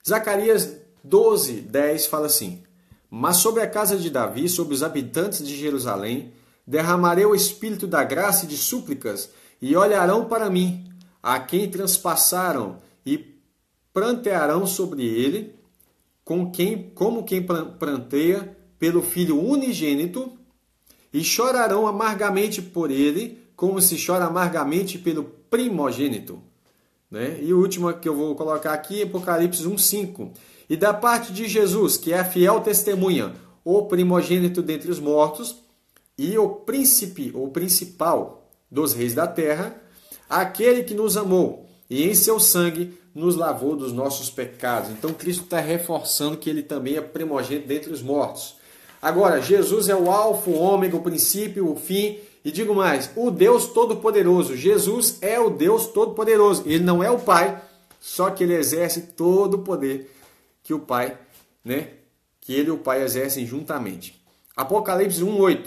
Zacarias 12:10 fala assim: mas sobre a casa de Davi, sobre os habitantes de Jerusalém, derramarei o espírito da graça e de súplicas, e olharão para mim, a quem transpassaram, e prantearão sobre ele, como quem pranteia pelo filho unigênito, e chorarão amargamente por ele, como se chora amargamente pelo primogênito. Né? E o último que eu vou colocar aqui é Apocalipse 1,5. E da parte de Jesus, que é a fiel testemunha, o primogênito dentre os mortos, e o príncipe, ou principal dos reis da terra, aquele que nos amou, e em seu sangue nos lavou dos nossos pecados. Então Cristo está reforçando que ele também é primogênito dentre os mortos. Agora, Jesus é o alfa, o ômega, o princípio, o fim. E digo mais, o Deus Todo-Poderoso. Jesus é o Deus Todo-Poderoso. Ele não é o Pai, só que ele exerce todo o poder que o Pai, né? Que ele e o Pai exercem juntamente. Apocalipse 1,8.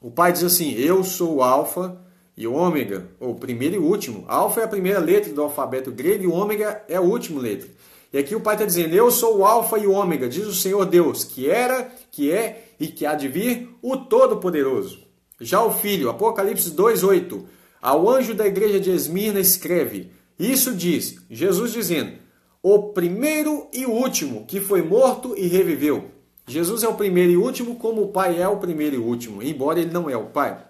O Pai diz assim: eu sou o alfa e o ômega, ou primeiro e último. Alfa é a primeira letra do alfabeto grego e o ômega é a última letra. E aqui o Pai está dizendo: eu sou o alfa e o ômega, diz o Senhor Deus, que era, que é e que há de vir, o Todo-Poderoso. Já o Filho, Apocalipse 2,8, ao anjo da igreja de Esmirna escreve, isso diz, Jesus dizendo, o primeiro e o último, que foi morto e reviveu. Jesus é o primeiro e último, como o Pai é o primeiro e último, embora ele não é o Pai.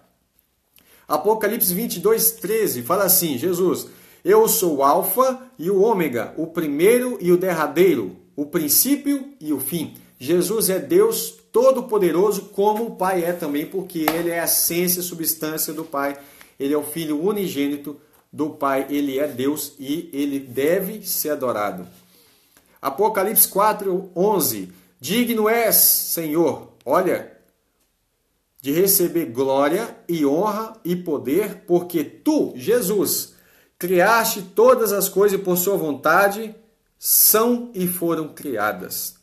Apocalipse 22:13 fala assim, Jesus, eu sou o alfa e o ômega, o primeiro e o derradeiro, o princípio e o fim. Jesus é Deus Todo-Poderoso, como o Pai é também, porque ele é a essência e substância do Pai. Ele é o Filho unigênito do Pai, ele é Deus e ele deve ser adorado. Apocalipse 4:11, digno és, Senhor, olha, de receber glória e honra e poder, porque tu, Jesus, criaste todas as coisas por sua vontade, são e foram criadas.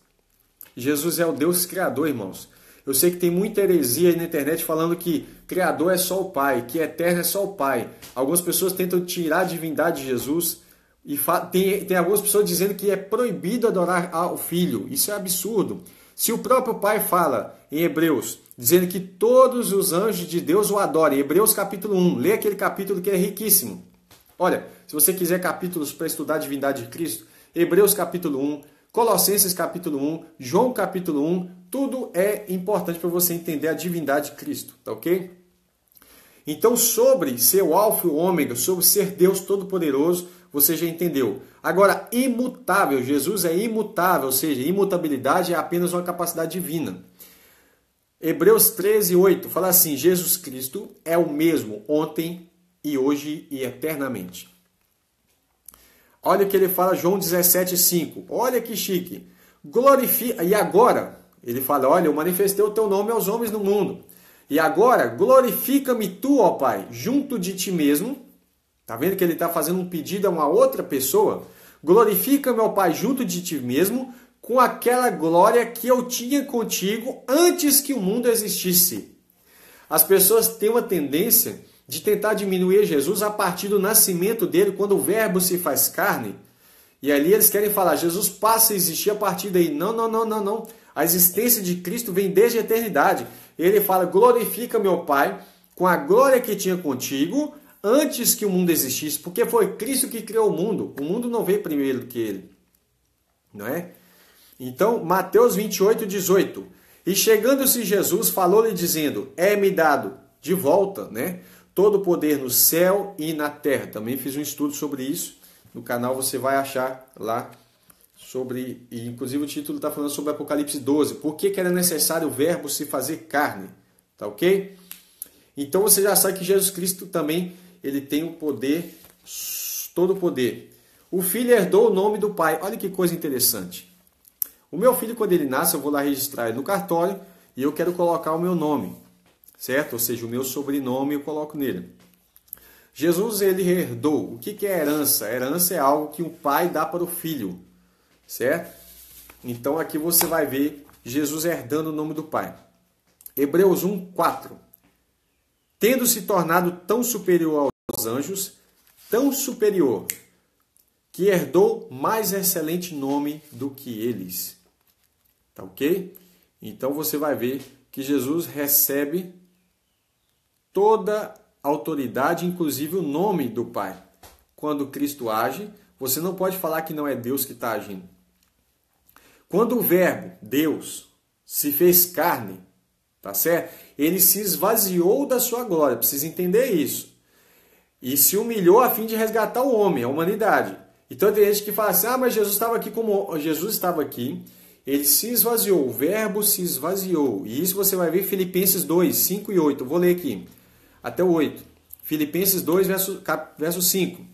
Jesus é o Deus Criador, irmãos. Eu sei que tem muita heresia aí na internet falando que Criador é só o Pai, que eterno é só o Pai. Algumas pessoas tentam tirar a divindade de Jesus e tem algumas pessoas dizendo que é proibido adorar ao Filho. Isso é absurdo. Se o próprio Pai fala em Hebreus, dizendo que todos os anjos de Deus o adorem, Hebreus capítulo 1, lê aquele capítulo que é riquíssimo. Olha, se você quiser capítulos para estudar a divindade de Cristo, Hebreus capítulo 1, Colossenses capítulo 1, João capítulo 1, tudo é importante para você entender a divindade de Cristo, tá ok? Então, sobre ser o alfa e o ômega, sobre ser Deus Todo-Poderoso, você já entendeu. Agora, imutável, Jesus é imutável, ou seja, imutabilidade é apenas uma capacidade divina. Hebreus 13, 8 fala assim, Jesus Cristo é o mesmo ontem e hoje e eternamente. Olha o que ele fala, João 17, 5. Olha que chique. Glorifica. E agora, ele fala, olha, eu manifestei o teu nome aos homens no mundo. E agora, glorifica-me tu, ó Pai, junto de ti mesmo. Está vendo que ele está fazendo um pedido a uma outra pessoa? Glorifica-me, ó Pai, junto de ti mesmo, com aquela glória que eu tinha contigo antes que o mundo existisse. As pessoas têm uma tendência de tentar diminuir Jesus a partir do nascimento dele, quando o verbo se faz carne. E ali eles querem falar, Jesus passa a existir a partir daí. Não, não, não, não, não. A existência de Cristo vem desde a eternidade. Ele fala, glorifica meu Pai com a glória que tinha contigo antes que o mundo existisse, porque foi Cristo que criou o mundo. O mundo não veio primeiro do que ele. Não é? Então, Mateus 28, 18. E chegando-se Jesus, falou-lhe dizendo, é-me dado de volta, né? Todo o poder no céu e na terra. Também fiz um estudo sobre isso. No canal você vai achar lá sobre, e inclusive o título está falando sobre Apocalipse 12. Por que era necessário o verbo se fazer carne? Tá ok? Então você já sabe que Jesus Cristo também, ele tem o poder, todo o poder. O filho herdou o nome do pai. Olha que coisa interessante. O meu filho, quando ele nasce, eu vou lá registrar ele no cartório e eu quero colocar o meu nome, certo? Ou seja, o meu sobrenome eu coloco nele. Jesus, ele herdou. O que é herança? Herança é algo que o pai dá para o filho, certo? Então aqui você vai ver Jesus herdando o nome do pai. Hebreus 1, 4. Tendo se tornado tão superior aos anjos, tão superior, que herdou mais excelente nome do que eles. Tá ok? Então você vai ver que Jesus recebe toda a autoridade, inclusive o nome do Pai. Quando Cristo age, você não pode falar que não é Deus que está agindo. Quando o verbo, Deus, se fez carne, tá certo? Ele se esvaziou da sua glória, precisa entender isso. E se humilhou a fim de resgatar o homem, a humanidade. Então tem gente que fala assim, mas Jesus estava aqui como Jesus estava aqui, ele se esvaziou, o verbo se esvaziou. E isso você vai ver em Filipenses 2, 5 e 8. Eu vou ler aqui, até o 8. Filipenses 2, verso 5.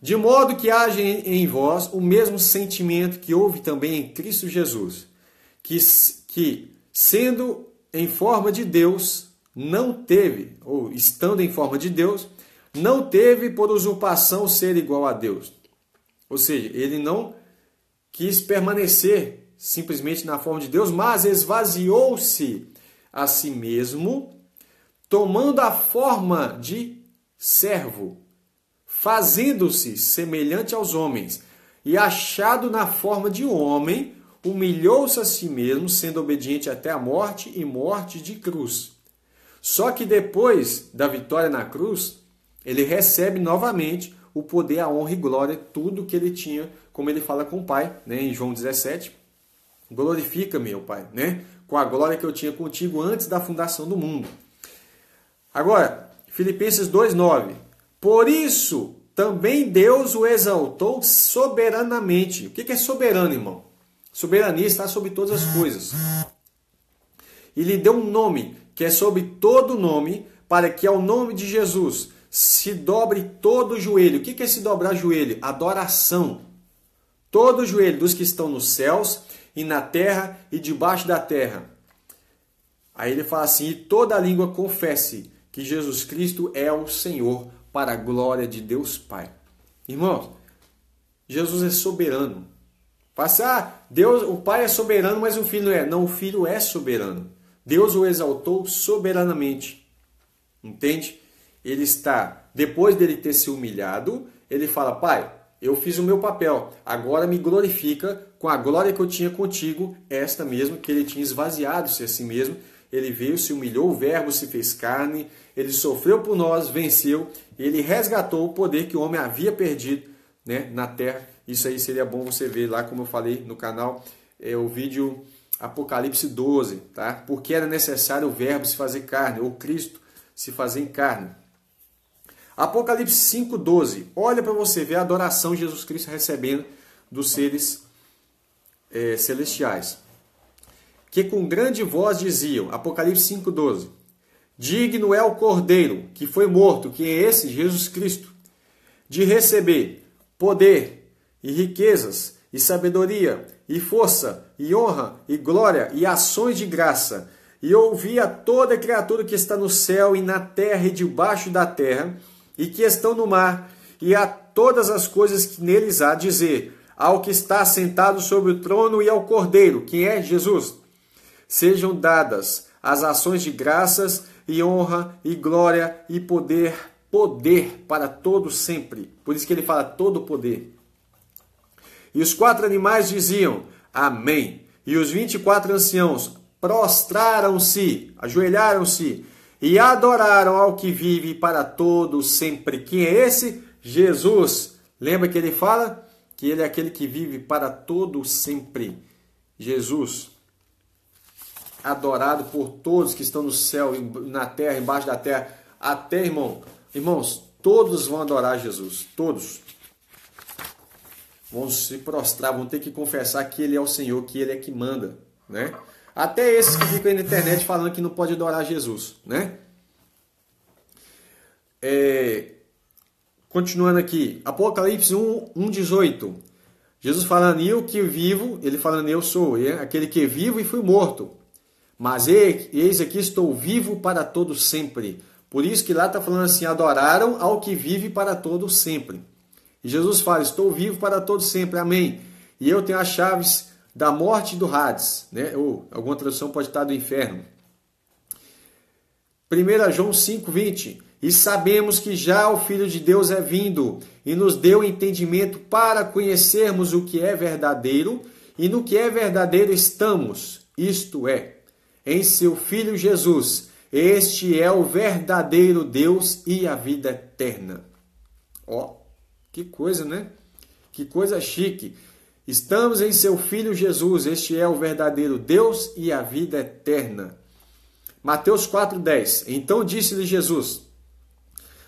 De modo que haja em vós o mesmo sentimento que houve também em Cristo Jesus, que sendo em forma de Deus, não teve, ou estando em forma de Deus, não teve por usurpação ser igual a Deus. Ou seja, ele não quis permanecer simplesmente na forma de Deus, mas esvaziou-se a si mesmo, tomando a forma de servo, fazendo-se semelhante aos homens, e achado na forma de homem, humilhou-se a si mesmo, sendo obediente até a morte e morte de cruz. Só que depois da vitória na cruz, ele recebe novamente o poder, a honra e glória, tudo que ele tinha, como ele fala com o Pai, né, em João 17. Glorifica-me, ó Pai, né, com a glória que eu tinha contigo antes da fundação do mundo. Agora, Filipenses 2,9. Por isso, também Deus o exaltou soberanamente. O que é soberano, irmão? Soberania está sobre todas as coisas. E lhe deu um nome, que é sobre todo nome, para que ao nome de Jesus se dobre todo o joelho. O que é se dobrar joelho? Adoração. Todo o joelho dos que estão nos céus e na terra e debaixo da terra. Aí ele fala assim, e toda a língua confesse que Jesus Cristo é o Senhor, para a glória de Deus Pai. Irmãos, Jesus é soberano. Fala, Deus, o Pai é soberano, mas o Filho não é. Não, o Filho é soberano. Deus o exaltou soberanamente. Entende? Ele está, depois dele ter se humilhado, ele fala, Pai, eu fiz o meu papel, agora me glorifica com a glória que eu tinha contigo, esta mesmo, que ele tinha esvaziado-se a si mesmo. Ele veio, se humilhou, o verbo se fez carne, ele sofreu por nós, venceu, ele resgatou o poder que o homem havia perdido, né, na terra, Isso aí seria bom você ver lá, como eu falei no canal, o vídeo Apocalipse 12, tá? Porque era necessário o verbo se fazer carne, ou Cristo se fazer em carne. Apocalipse 5:12. Olha para você ver a adoração de Jesus Cristo recebendo dos seres celestiais. Que com grande voz diziam, Apocalipse 5:12, digno é o Cordeiro que foi morto, que é esse Jesus Cristo, de receber poder e riquezas e sabedoria e força e honra e glória e ações de graça. E ouvi a toda criatura que está no céu e na terra e debaixo da terra e que estão no mar e a todas as coisas que neles há, dizer ao que está sentado sobre o trono e ao Cordeiro, que é Jesus, sejam dadas as ações de graças e honra e glória e poder para todos sempre. Por isso que ele fala todo poder. E os 4 animais diziam, amém. E os 24 anciãos prostraram-se, ajoelharam-se e adoraram ao que vive para todos sempre. Quem é esse? Jesus. Lembra que ele fala que ele é aquele que vive para todos sempre. Jesus. Adorado por todos que estão no céu, na terra, embaixo da terra. Até, irmãos, todos vão adorar Jesus. Todos. Vão se prostrar, vão ter que confessar que Ele é o Senhor, que Ele é que manda, né? Até esses que ficam aí na internet falando que não pode adorar Jesus, né? Continuando aqui, Apocalipse 1:18. Jesus falando, eu que vivo, ele falando, eu sou aquele que vivo e fui morto. Mas eis aqui estou vivo para todo sempre. Por isso que lá está falando assim, adoraram ao que vive para todo sempre. E Jesus fala, estou vivo para todo sempre, amém. E eu tenho as chaves da morte e do Hades, né? Ou alguma tradução pode estar do inferno. 1 João 5:20. E sabemos que já o Filho de Deus é vindo e nos deu entendimento para conhecermos o que é verdadeiro e no que é verdadeiro estamos, isto é, em seu Filho Jesus. Este é o verdadeiro Deus e a vida eterna. Ó, que coisa, né? Que coisa chique. Estamos em seu Filho Jesus. Este é o verdadeiro Deus e a vida eterna. Mateus 4:10. Então disse-lhe Jesus,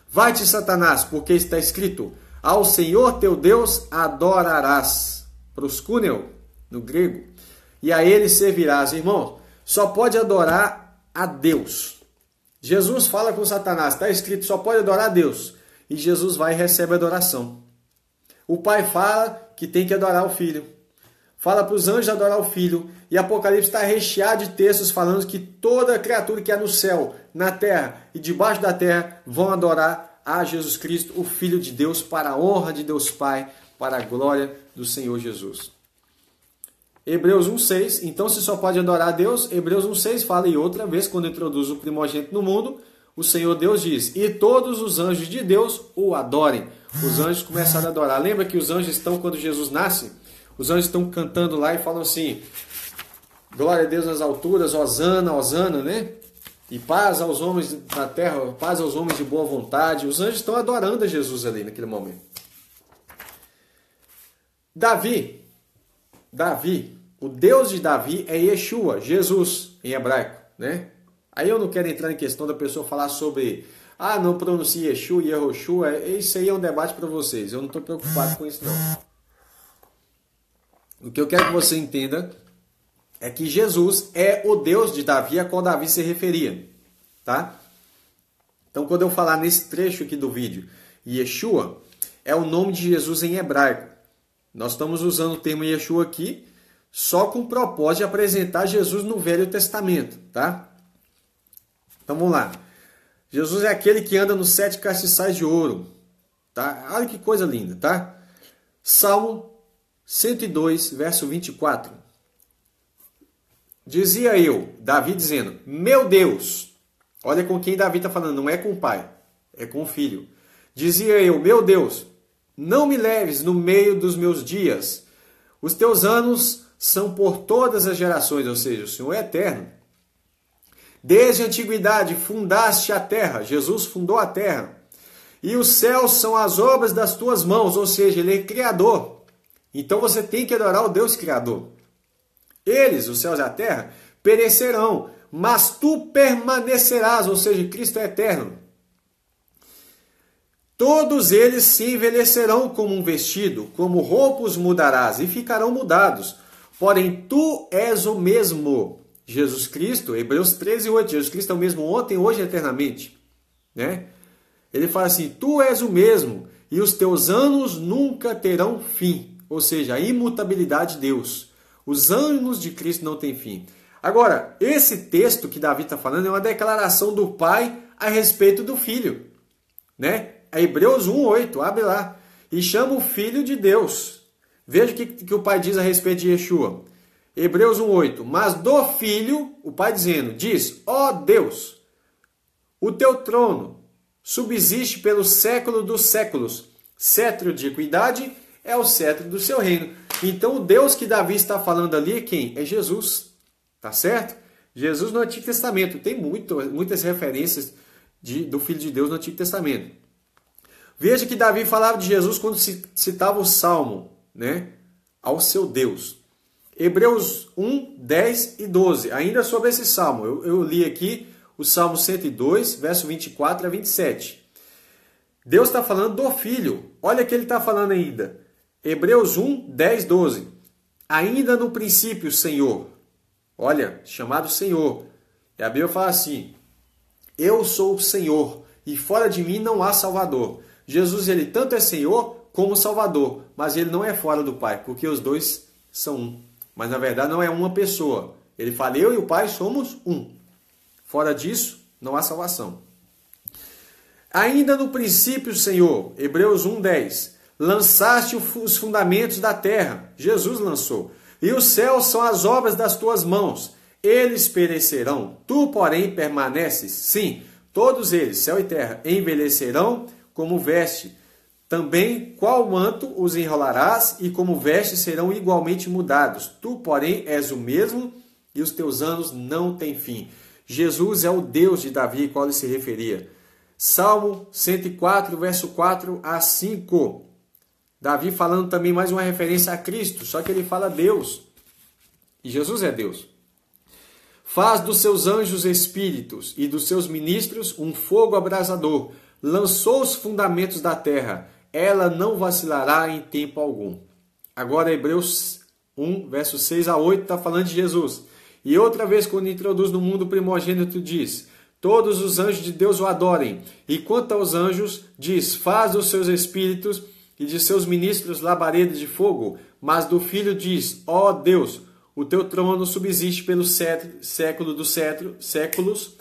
vai-te, Satanás, porque está escrito, ao Senhor teu Deus adorarás. Proscúneo, no grego. E a ele servirás. Irmão, só pode adorar a Deus. Jesus fala com Satanás, está escrito, só pode adorar a Deus. E Jesus vai e recebe a adoração. O Pai fala que tem que adorar o Filho. Fala para os anjos adorar o Filho. E Apocalipse está recheado de textos falando que toda criatura que há no céu, na terra e debaixo da terra vão adorar a Jesus Cristo, o Filho de Deus, para a honra de Deus Pai, para a glória do Senhor Jesus. Hebreus 1:6, então se só pode adorar a Deus, Hebreus 1:6 fala, e outra vez, quando introduz o primogênito no mundo, o Senhor Deus diz, e todos os anjos de Deus o adorem. Os anjos começaram a adorar. Lembra que os anjos estão, quando Jesus nasce, os anjos estão cantando lá e falam assim, glória a Deus nas alturas, hosana, hosana, né? E paz aos homens na terra, paz aos homens de boa vontade. Os anjos estão adorando a Jesus ali naquele momento. Davi, o Deus de Davi é Yeshua, Jesus, em hebraico, né? Aí eu não quero entrar em questão da pessoa falar sobre, não pronuncia Yeshua e Yehoshua, isso aí é um debate para vocês, eu não estou preocupado com isso não. O que eu quero que você entenda é que Jesus é o Deus de Davi a qual Davi se referia, tá? Então quando eu falar nesse trecho aqui do vídeo, Yeshua é o nome de Jesus em hebraico. Nós estamos usando o termo Yeshua aqui só com o propósito de apresentar Jesus no Velho Testamento, tá? Então vamos lá. Jesus é aquele que anda nos 7 castiçais de ouro, tá? Olha que coisa linda, tá? Salmo 102, verso 24. Dizia eu, Davi dizendo, meu Deus, olha com quem Davi está falando, não é com o pai, é com o filho. Dizia eu, meu Deus, não me leves no meio dos meus dias, os teus anos são por todas as gerações, ou seja, o Senhor é eterno. Desde a antiguidade fundaste a terra, Jesus fundou a terra, e os céus são as obras das tuas mãos, ou seja, Ele é criador. Então você tem que adorar o Deus Criador. Eles, os céus e a terra, perecerão, mas tu permanecerás, ou seja, Cristo é eterno. Todos eles se envelhecerão como um vestido, como roupas mudarás, e ficarão mudados. Porém, tu és o mesmo. Jesus Cristo, Hebreus 13:8, Jesus Cristo é o mesmo ontem, hoje e eternamente. Né? Ele fala assim, tu és o mesmo, e os teus anos nunca terão fim. Ou seja, a imutabilidade de Deus. Os anos de Cristo não têm fim. Agora, esse texto que Davi está falando é uma declaração do Pai a respeito do Filho. Né? É Hebreus 1:8, abre lá. E chama o Filho de Deus. Veja o que o Pai diz a respeito de Yeshua. Hebreus 1:8. Mas do Filho, o Pai dizendo, diz, ó Deus, o teu trono subsiste pelo século dos séculos. Cetro de equidade é o cetro do seu reino. Então o Deus que Davi está falando ali é quem? É Jesus. Tá certo? Jesus no Antigo Testamento. Tem muitas referências do Filho de Deus no Antigo Testamento. Veja que Davi falava de Jesus quando citava o Salmo, né? Ao seu Deus. Hebreus 1, 10 e 12. Ainda sobre esse Salmo. Eu li aqui o Salmo 102, verso 24 a 27. Deus está falando do Filho. Olha o que ele está falando ainda. Hebreus 1, 10, 12. Ainda no princípio, Senhor. Olha, chamado Senhor. E a Bíblia fala assim, eu sou o Senhor, e fora de mim não há Salvador. Jesus, ele tanto é Senhor como Salvador, mas ele não é fora do Pai, porque os dois são um. Mas na verdade não é uma pessoa. Ele fala, eu e o Pai somos um. Fora disso, não há salvação. Ainda no princípio, Senhor, Hebreus 1, 10, lançaste os fundamentos da terra, Jesus lançou, e os céus são as obras das tuas mãos, eles perecerão, tu, porém, permaneces. Sim, todos eles, céu e terra, envelhecerão como veste. Também qual manto os enrolarás, e como veste serão igualmente mudados. Tu, porém, és o mesmo, e os teus anos não têm fim. Jesus é o Deus de Davi, qual ele se referia. Salmo 104, verso 4 a 5. Davi falando também mais uma referência a Cristo, só que ele fala Deus. E Jesus é Deus. Faz dos seus anjos espíritos e dos seus ministros um fogo abrasador. Lançou os fundamentos da terra. Ela não vacilará em tempo algum. Agora Hebreus 1, verso 6 a 8 está falando de Jesus. E outra vez, quando introduz no mundo primogênito, diz, todos os anjos de Deus o adorem. E quanto aos anjos, diz, faz dos seus espíritos e de seus ministros labaredas de fogo. Mas do Filho diz, ó Deus, o teu trono subsiste pelo século dos séculos.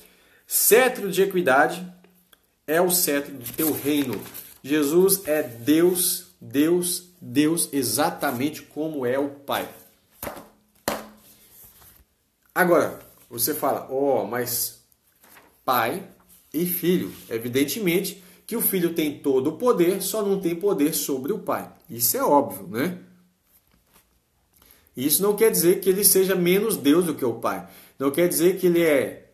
Cetro de equidade é o cetro do teu reino. Jesus é Deus, Deus, Deus, exatamente como é o Pai. Agora, você fala, mas Pai e Filho. Evidentemente que o Filho tem todo o poder, só não tem poder sobre o Pai. Isso é óbvio, né? Isso não quer dizer que ele seja menos Deus do que o Pai. Não quer dizer que ele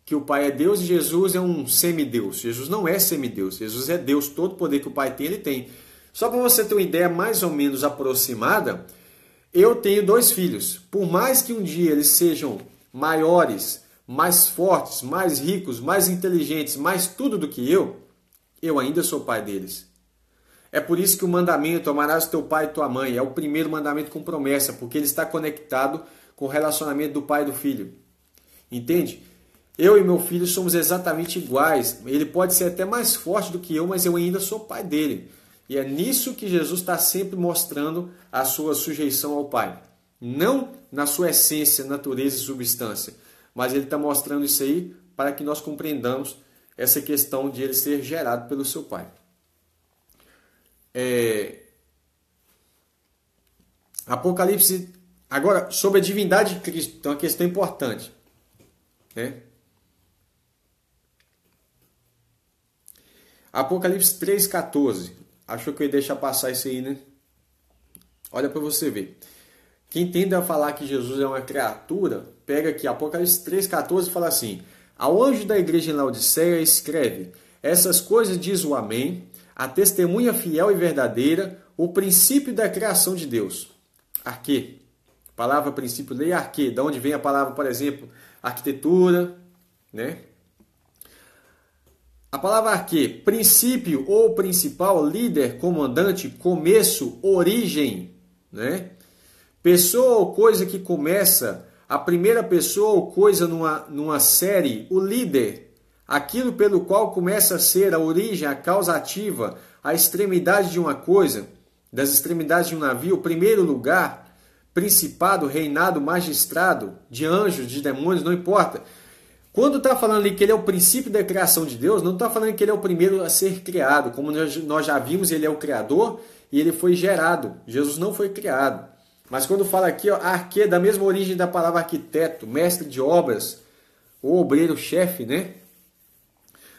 que o Pai é Deus e Jesus é um semideus. Jesus não é semideus. Jesus é Deus. Todo o poder que o Pai tem, ele tem. Só para você ter uma ideia mais ou menos aproximada, eu tenho 2 filhos. Por mais que um dia eles sejam maiores, mais fortes, mais ricos, mais inteligentes, mais tudo do que eu ainda sou pai deles. É por isso que o mandamento, amarás teu pai e tua mãe, é o primeiro mandamento com promessa, porque ele está conectado com o relacionamento do pai e do filho. Entende? Eu e meu filho somos exatamente iguais. Ele pode ser até mais forte do que eu, mas eu ainda sou pai dele. E é nisso que Jesus está sempre mostrando a sua sujeição ao Pai. Não na sua essência, natureza e substância. Mas ele está mostrando isso aí para que nós compreendamos essa questão de ele ser gerado pelo seu Pai. Apocalipse, agora, sobre a divindade de Cristo, tem uma questão importante. Né? Apocalipse 3,14. Achou que eu ia deixar passar isso aí, né? Olha para você ver. Quem tende a falar que Jesus é uma criatura, pega aqui Apocalipse 3,14 e fala assim: ao anjo da igreja em Laodiceia escreve, essas coisas diz o Amém, a testemunha fiel e verdadeira, o princípio da criação de Deus. Arquê. A palavra princípio, leia arquê. Da onde vem a palavra, por exemplo, arquitetura, né? A palavra arquê, princípio ou principal, líder, comandante, começo, origem, né? Pessoa ou coisa que começa, a primeira pessoa ou coisa numa série, o líder, aquilo pelo qual começa a ser a origem, a causa ativa, a extremidade de uma coisa, das extremidades de um navio, o primeiro lugar, principado, reinado, magistrado, de anjos, de demônios, não importa. Quando está falando ali que ele é o princípio da criação de Deus, não está falando que ele é o primeiro a ser criado. Como nós já vimos, ele é o criador e ele foi gerado. Jesus não foi criado. Mas quando fala aqui, ó, arquê, da mesma origem da palavra arquiteto, mestre de obras, ou obreiro-chefe, né?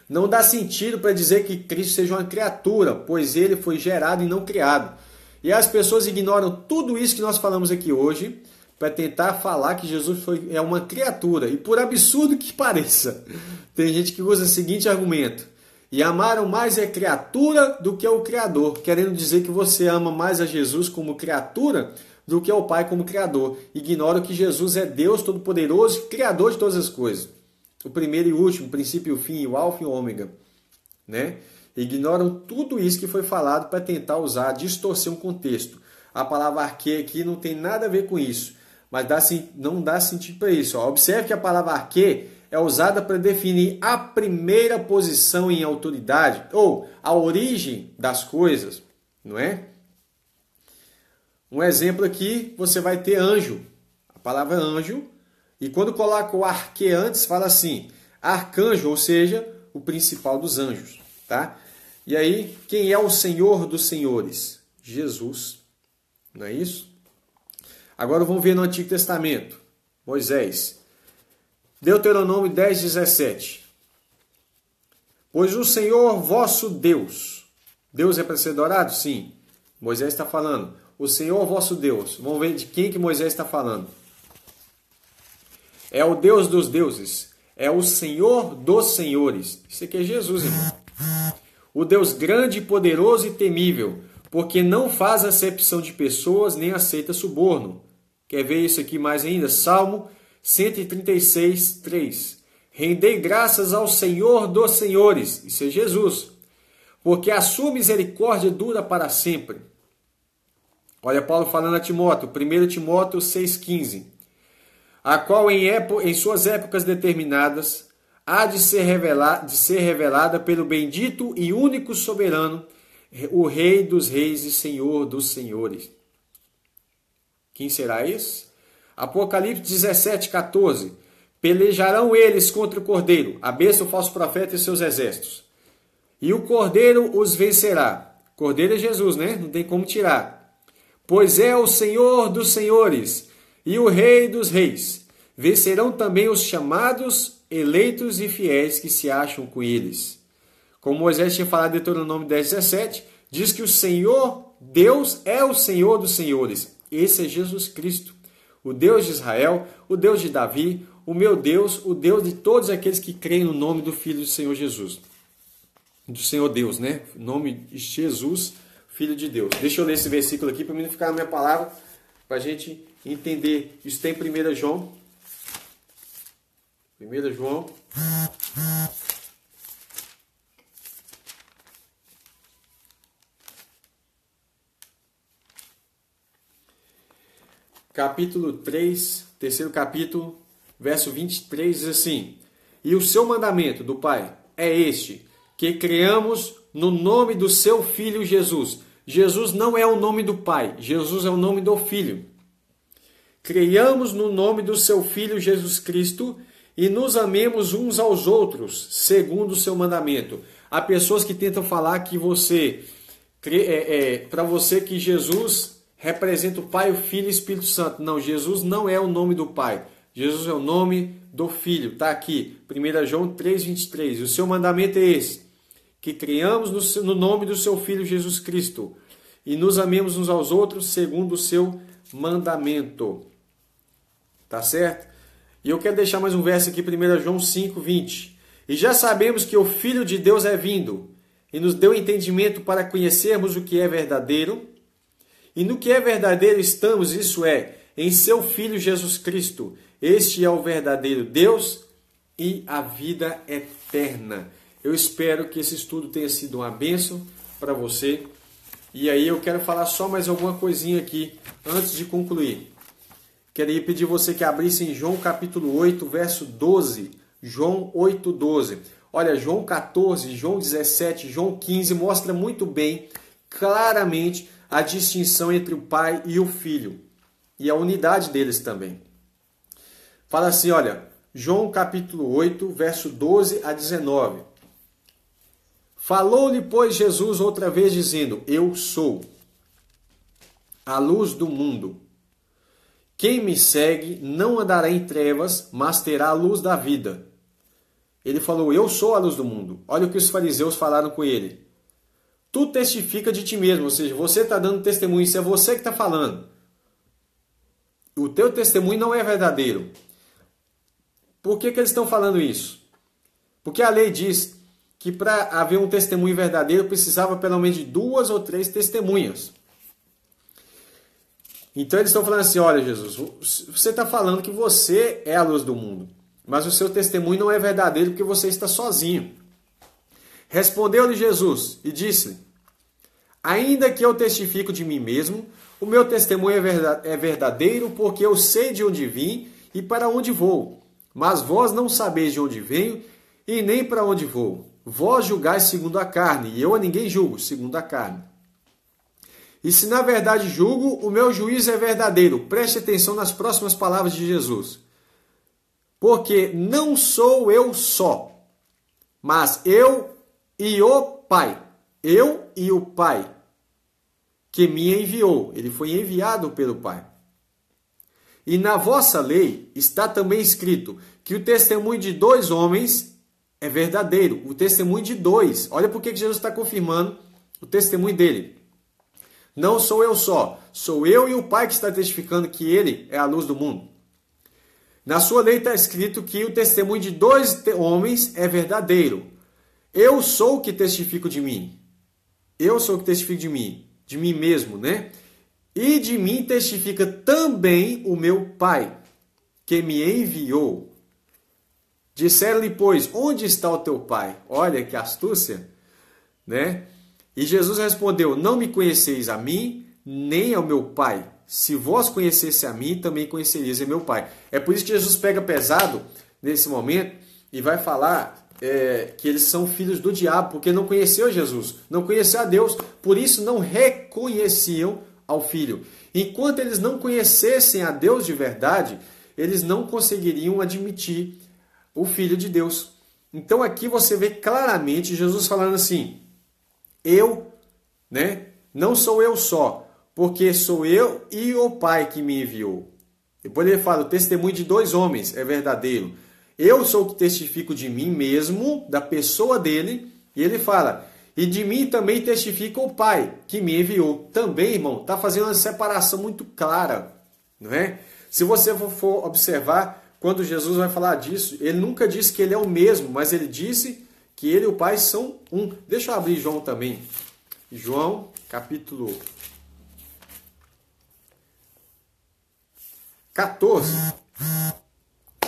Não dá sentido para dizer que Cristo seja uma criatura, pois ele foi gerado e não criado. E as pessoas ignoram tudo isso que nós falamos aqui hoje para tentar falar que Jesus é uma criatura. E por absurdo que pareça, tem gente que usa o seguinte argumento: e amaram mais a criatura do que o Criador, querendo dizer que você ama mais a Jesus como criatura do que ao Pai como Criador. Ignora que Jesus é Deus Todo-Poderoso, Criador de todas as coisas. O primeiro e o último, o princípio e o fim, o alfa e o ômega, né? Ignoram tudo isso que foi falado para tentar usar, distorcer um contexto. A palavra arquê aqui não tem nada a ver com isso, mas não dá sentido para isso. Ó. Observe que a palavra arquê é usada para definir a primeira posição em autoridade, ou a origem das coisas, não é? Um exemplo aqui, você vai ter anjo, a palavra anjo, e quando coloca o arquê antes, fala assim, arcanjo, ou seja, o principal dos anjos, tá? E aí, quem é o Senhor dos senhores? Jesus, não é isso? Agora vamos ver no Antigo Testamento, Moisés. Deuteronômio 10, 17. Pois o Senhor vosso Deus, Deus é para ser adorado? Sim. Moisés está falando, o Senhor vosso Deus. Vamos ver de quem que Moisés está falando. É o Deus dos deuses. É o Senhor dos senhores. Isso aqui é Jesus, irmão. O Deus grande, poderoso e temível, porque não faz acepção de pessoas, nem aceita suborno. Quer ver isso aqui mais ainda? Salmo 136, 3. Rendei graças ao Senhor dos senhores. Isso é Jesus. Porque a sua misericórdia dura para sempre. Olha Paulo falando a Timóteo, 1 Timóteo 6,15. A qual em suas épocas determinadas há de ser revelada pelo bendito e único soberano, o Rei dos reis e Senhor dos senhores. Quem será esse? Apocalipse 17, 14. Pelejarão eles contra o Cordeiro, a besta, o falso profeta e seus exércitos. E o Cordeiro os vencerá. Cordeiro é Jesus, né? Não tem como tirar. Pois é o Senhor dos senhores e o Rei dos reis. Vencerão também os chamados, eleitos e fiéis que se acham com eles. Como Moisés tinha falado em Deuteronômio 10, 17, diz que o Senhor, Deus, é o Senhor dos senhores. Esse é Jesus Cristo, o Deus de Israel, o Deus de Davi, o meu Deus, o Deus de todos aqueles que creem no nome do Filho do Senhor Jesus. Do Senhor Deus, né? O nome de Jesus, Filho de Deus. Deixa eu ler esse versículo aqui para mim não ficar na minha palavra, para a gente entender. Isso tem 1 João. 1 João. Capítulo 3, terceiro capítulo, verso 23, diz assim: E o seu mandamento do Pai é este, que creamos no nome do seu Filho Jesus. Jesus não é o nome do Pai, Jesus é o nome do Filho. Creiamos no nome do seu Filho Jesus Cristo e nos amemos uns aos outros, segundo o seu mandamento. Há pessoas que tentam falar que para você que Jesus representa o Pai, o Filho e o Espírito Santo. Não, Jesus não é o nome do Pai. Jesus é o nome do Filho. Está aqui, 1 João 3, 23. O seu mandamento é esse, que criamos no nome do seu Filho Jesus Cristo e nos amemos uns aos outros segundo o seu mandamento. Tá certo? E eu quero deixar mais um verso aqui, 1 João 5, 20. E já sabemos que o Filho de Deus é vindo e nos deu entendimento para conhecermos o que é verdadeiro, E no que é verdadeiro estamos, isso é, em seu Filho Jesus Cristo. Este é o verdadeiro Deus e a vida eterna. Eu espero que esse estudo tenha sido uma bênção para você. E aí eu quero falar só mais alguma coisinha aqui, antes de concluir. Queria pedir você que abrisse em João capítulo 8, verso 12. João 8, 12. Olha, João 14, João 17, João 15 mostra muito bem, claramente, a distinção entre o Pai e o Filho. E a unidade deles também. Fala assim, olha, João capítulo 8, verso 12 a 19. Falou-lhe, pois, Jesus outra vez, dizendo, eu sou a luz do mundo. Quem me segue não andará em trevas, mas terá a luz da vida. Ele falou, eu sou a luz do mundo. Olha o que os fariseus falaram com ele. Tu testifica de ti mesmo, ou seja, você está dando testemunho, isso é você que está falando. O teu testemunho não é verdadeiro. Por que eles estão falando isso? Porque a lei diz que para haver um testemunho verdadeiro precisava pelo menos de 2 ou 3 testemunhas. Então eles estão falando assim, olha Jesus, você está falando que você é a luz do mundo, mas o seu testemunho não é verdadeiro porque você está sozinho. Respondeu-lhe Jesus e disse-lhe, ainda que eu testifico de mim mesmo, o meu testemunho é verdadeiro porque eu sei de onde vim e para onde vou. Mas vós não sabeis de onde venho e nem para onde vou. Vós julgais segundo a carne, e eu a ninguém julgo segundo a carne. E se na verdade julgo, o meu juízo é verdadeiro. Preste atenção nas próximas palavras de Jesus. Porque não sou eu só, mas eu e o Pai. Eu e o Pai que me enviou. Ele foi enviado pelo Pai. E na vossa lei está também escrito que o testemunho de 2 homens é verdadeiro. O testemunho de 2. Olha por que Jesus está confirmando o testemunho dele. Não sou eu só, sou eu e o Pai que está testificando que Ele é a luz do mundo. Na sua lei está escrito que o testemunho de 2 homens é verdadeiro. Eu sou o que testifico de mim. Eu sou o que testifico de mim mesmo, né? E de mim testifica também o meu Pai, que me enviou. Disseram-lhe, pois, onde está o teu Pai? Olha que astúcia, né? E Jesus respondeu, não me conheceis a mim, nem ao meu Pai. Se vós conhecesse a mim, também conheceríeis a meu Pai. É por isso que Jesus pega pesado nesse momento e vai falar que eles são filhos do diabo, porque não conheceu Jesus, não conheceu a Deus, por isso não reconheciam ao Filho. Enquanto eles não conhecessem a Deus de verdade, eles não conseguiriam admitir o Filho de Deus. Então aqui você vê claramente Jesus falando assim, eu, né? Não sou eu só, porque sou eu e o Pai que me enviou. Depois ele fala, o testemunho de 2 homens é verdadeiro. Eu sou o que testifico de mim mesmo, da pessoa dele, e ele fala, e de mim também testifica o Pai que me enviou. Também, irmão, está fazendo uma separação muito clara, não é? Se você for observar, quando Jesus vai falar disso, ele nunca disse que ele é o mesmo, mas ele disse que ele e o Pai são um. Deixa eu abrir João também. João, capítulo 14.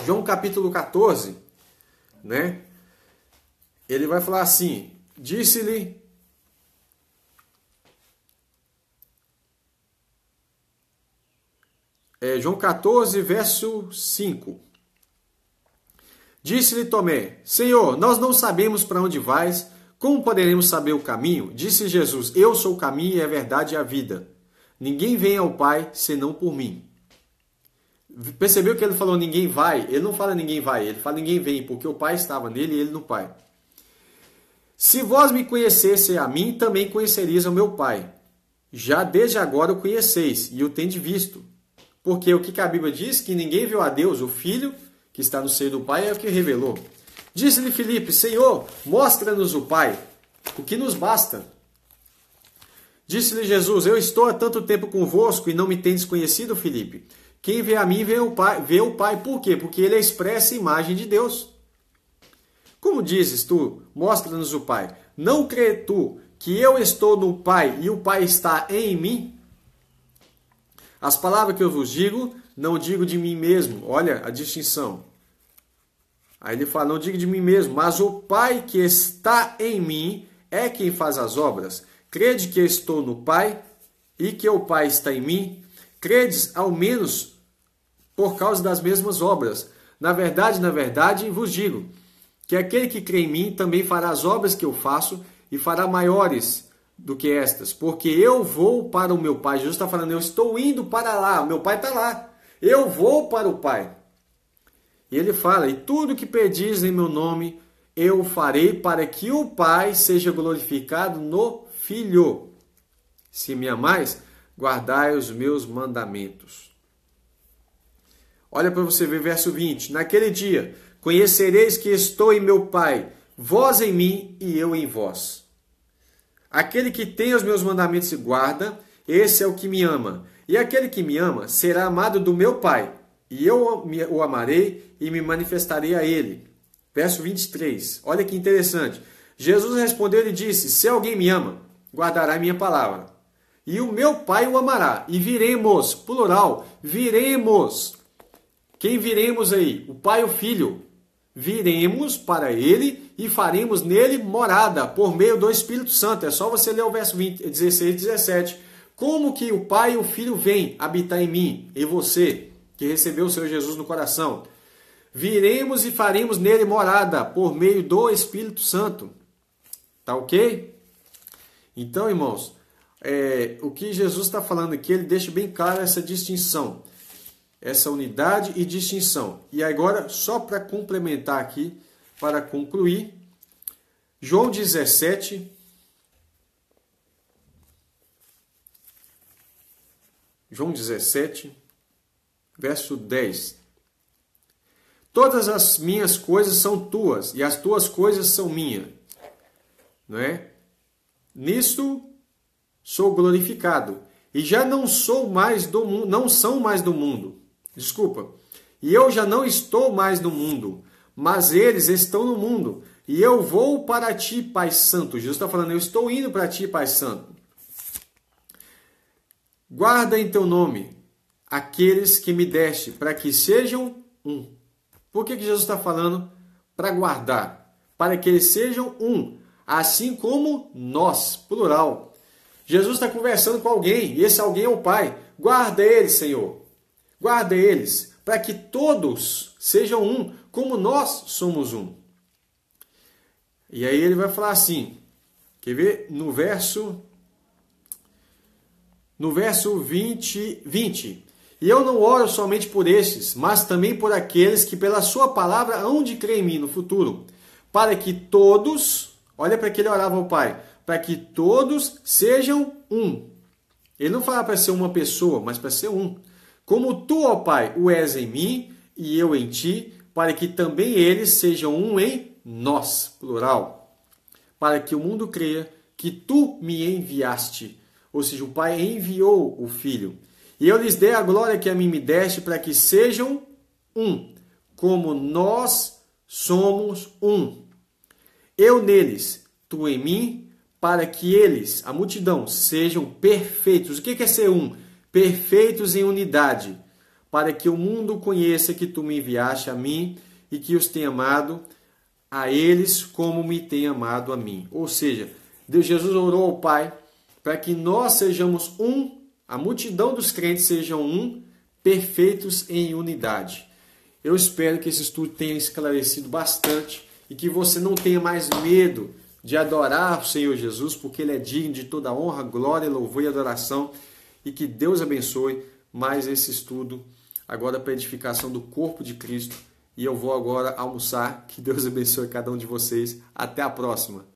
João, capítulo 14, né? Ele vai falar assim, disse-lhe... João 14, verso 5. Disse-lhe Tomé, Senhor, nós não sabemos para onde vais, como poderemos saber o caminho? Disse Jesus, eu sou o caminho e a verdade e a vida. Ninguém vem ao Pai senão por mim. Percebeu que ele falou ninguém vai? Ele não fala ninguém vai, ele fala ninguém vem, porque o Pai estava nele e ele no Pai. Se vós me conhecessem a mim, também conhecereis ao meu Pai. Já desde agora o conheceis e o tendes visto. Porque o que a Bíblia diz? Que ninguém viu a Deus, o Filho, que está no seio do Pai, é o que revelou. Disse-lhe Filipe, Senhor, mostra-nos o Pai, o que nos basta. Disse-lhe Jesus, eu estou há tanto tempo convosco e não me tendes conhecido, Filipe. Quem vê a mim vê o Pai. Por quê? Porque ele é a expressa imagem de Deus. Como dizes tu, mostra-nos o Pai. Não crê tu que eu estou no Pai e o Pai está em mim? As palavras que eu vos digo, não digo de mim mesmo. Olha a distinção. Aí ele fala, não digo de mim mesmo, mas o Pai que está em mim é quem faz as obras. Crede que eu estou no Pai e que o Pai está em mim? Credes ao menos por causa das mesmas obras. Na verdade, vos digo que aquele que crê em mim também fará as obras que eu faço e fará maiores do que estas, porque eu vou para o meu Pai. Jesus está falando, eu estou indo para lá, meu Pai está lá. Eu vou para o Pai. E ele fala, e tudo que pedis em meu nome, eu farei para que o Pai seja glorificado no Filho. Se me amais, guardai os meus mandamentos. Olha para você ver verso 20. Naquele dia, conhecereis que estou em meu Pai, vós em mim e eu em vós. Aquele que tem os meus mandamentos e guarda, esse é o que me ama. E aquele que me ama será amado do meu Pai, e eu o amarei e me manifestarei a ele. Verso 23. Olha que interessante. Jesus respondeu e disse, se alguém me ama, guardará a minha palavra. E o meu Pai o amará. E viremos, plural, viremos. Quem viremos aí? O Pai e o Filho. Viremos para ele e faremos nele morada por meio do Espírito Santo. É só você ler o verso 16 e 17. Como que o Pai e o Filho vêm habitar em mim, em você, que recebeu o Senhor Jesus no coração? Viremos e faremos nele morada por meio do Espírito Santo. Tá ok? Então, irmãos, o que Jesus está falando aqui, ele deixa bem clara essa distinção. Essa unidade e distinção. E agora, só para complementar aqui, para concluir, João 17, verso 10. Todas as minhas coisas são tuas, e as tuas coisas são minhas. Não é? Nisto sou glorificado, e já não sou mais do mundo, não são mais do mundo. Desculpa. E eu já não estou mais no mundo, mas eles estão no mundo. E eu vou para ti, Pai Santo. Jesus está falando, eu estou indo para ti, Pai Santo. Guarda em teu nome aqueles que me deste, para que sejam um. Por que Jesus está falando para guardar? Para que eles sejam um, assim como nós, plural. Jesus está conversando com alguém, e esse alguém é o Pai. Guarda eles, Senhor. Guarda eles, para que todos sejam um, como nós somos um. E aí ele vai falar assim, quer ver? No verso 20. E eu não oro somente por estes, mas também por aqueles que pela sua palavra hão de crer em mim no futuro, para que todos, olha para que ele orava ao Pai, para que todos sejam um. Ele não fala para ser uma pessoa, mas para ser um. Como tu, ó Pai, o és em mim e eu em ti, para que também eles sejam um em nós, plural. Para que o mundo creia que tu me enviaste. Ou seja, o Pai enviou o Filho. E eu lhes dei a glória que a mim me deste, para que sejam um, como nós somos um. Eu neles, tu em mim, para que eles, a multidão, sejam perfeitos. O que é ser um? Perfeitos em unidade, para que o mundo conheça que tu me enviaste a mim e que os tenha amado a eles como me tem amado a mim. Ou seja, Jesus orou ao Pai para que nós sejamos um, a multidão dos crentes sejam um, perfeitos em unidade. Eu espero que esse estudo tenha esclarecido bastante e que você não tenha mais medo de adorar o Senhor Jesus, porque Ele é digno de toda honra, glória, louvor e adoração. E que Deus abençoe mais esse estudo, agora para a edificação do corpo de Cristo. E eu vou agora almoçar. Que Deus abençoe cada um de vocês. Até a próxima.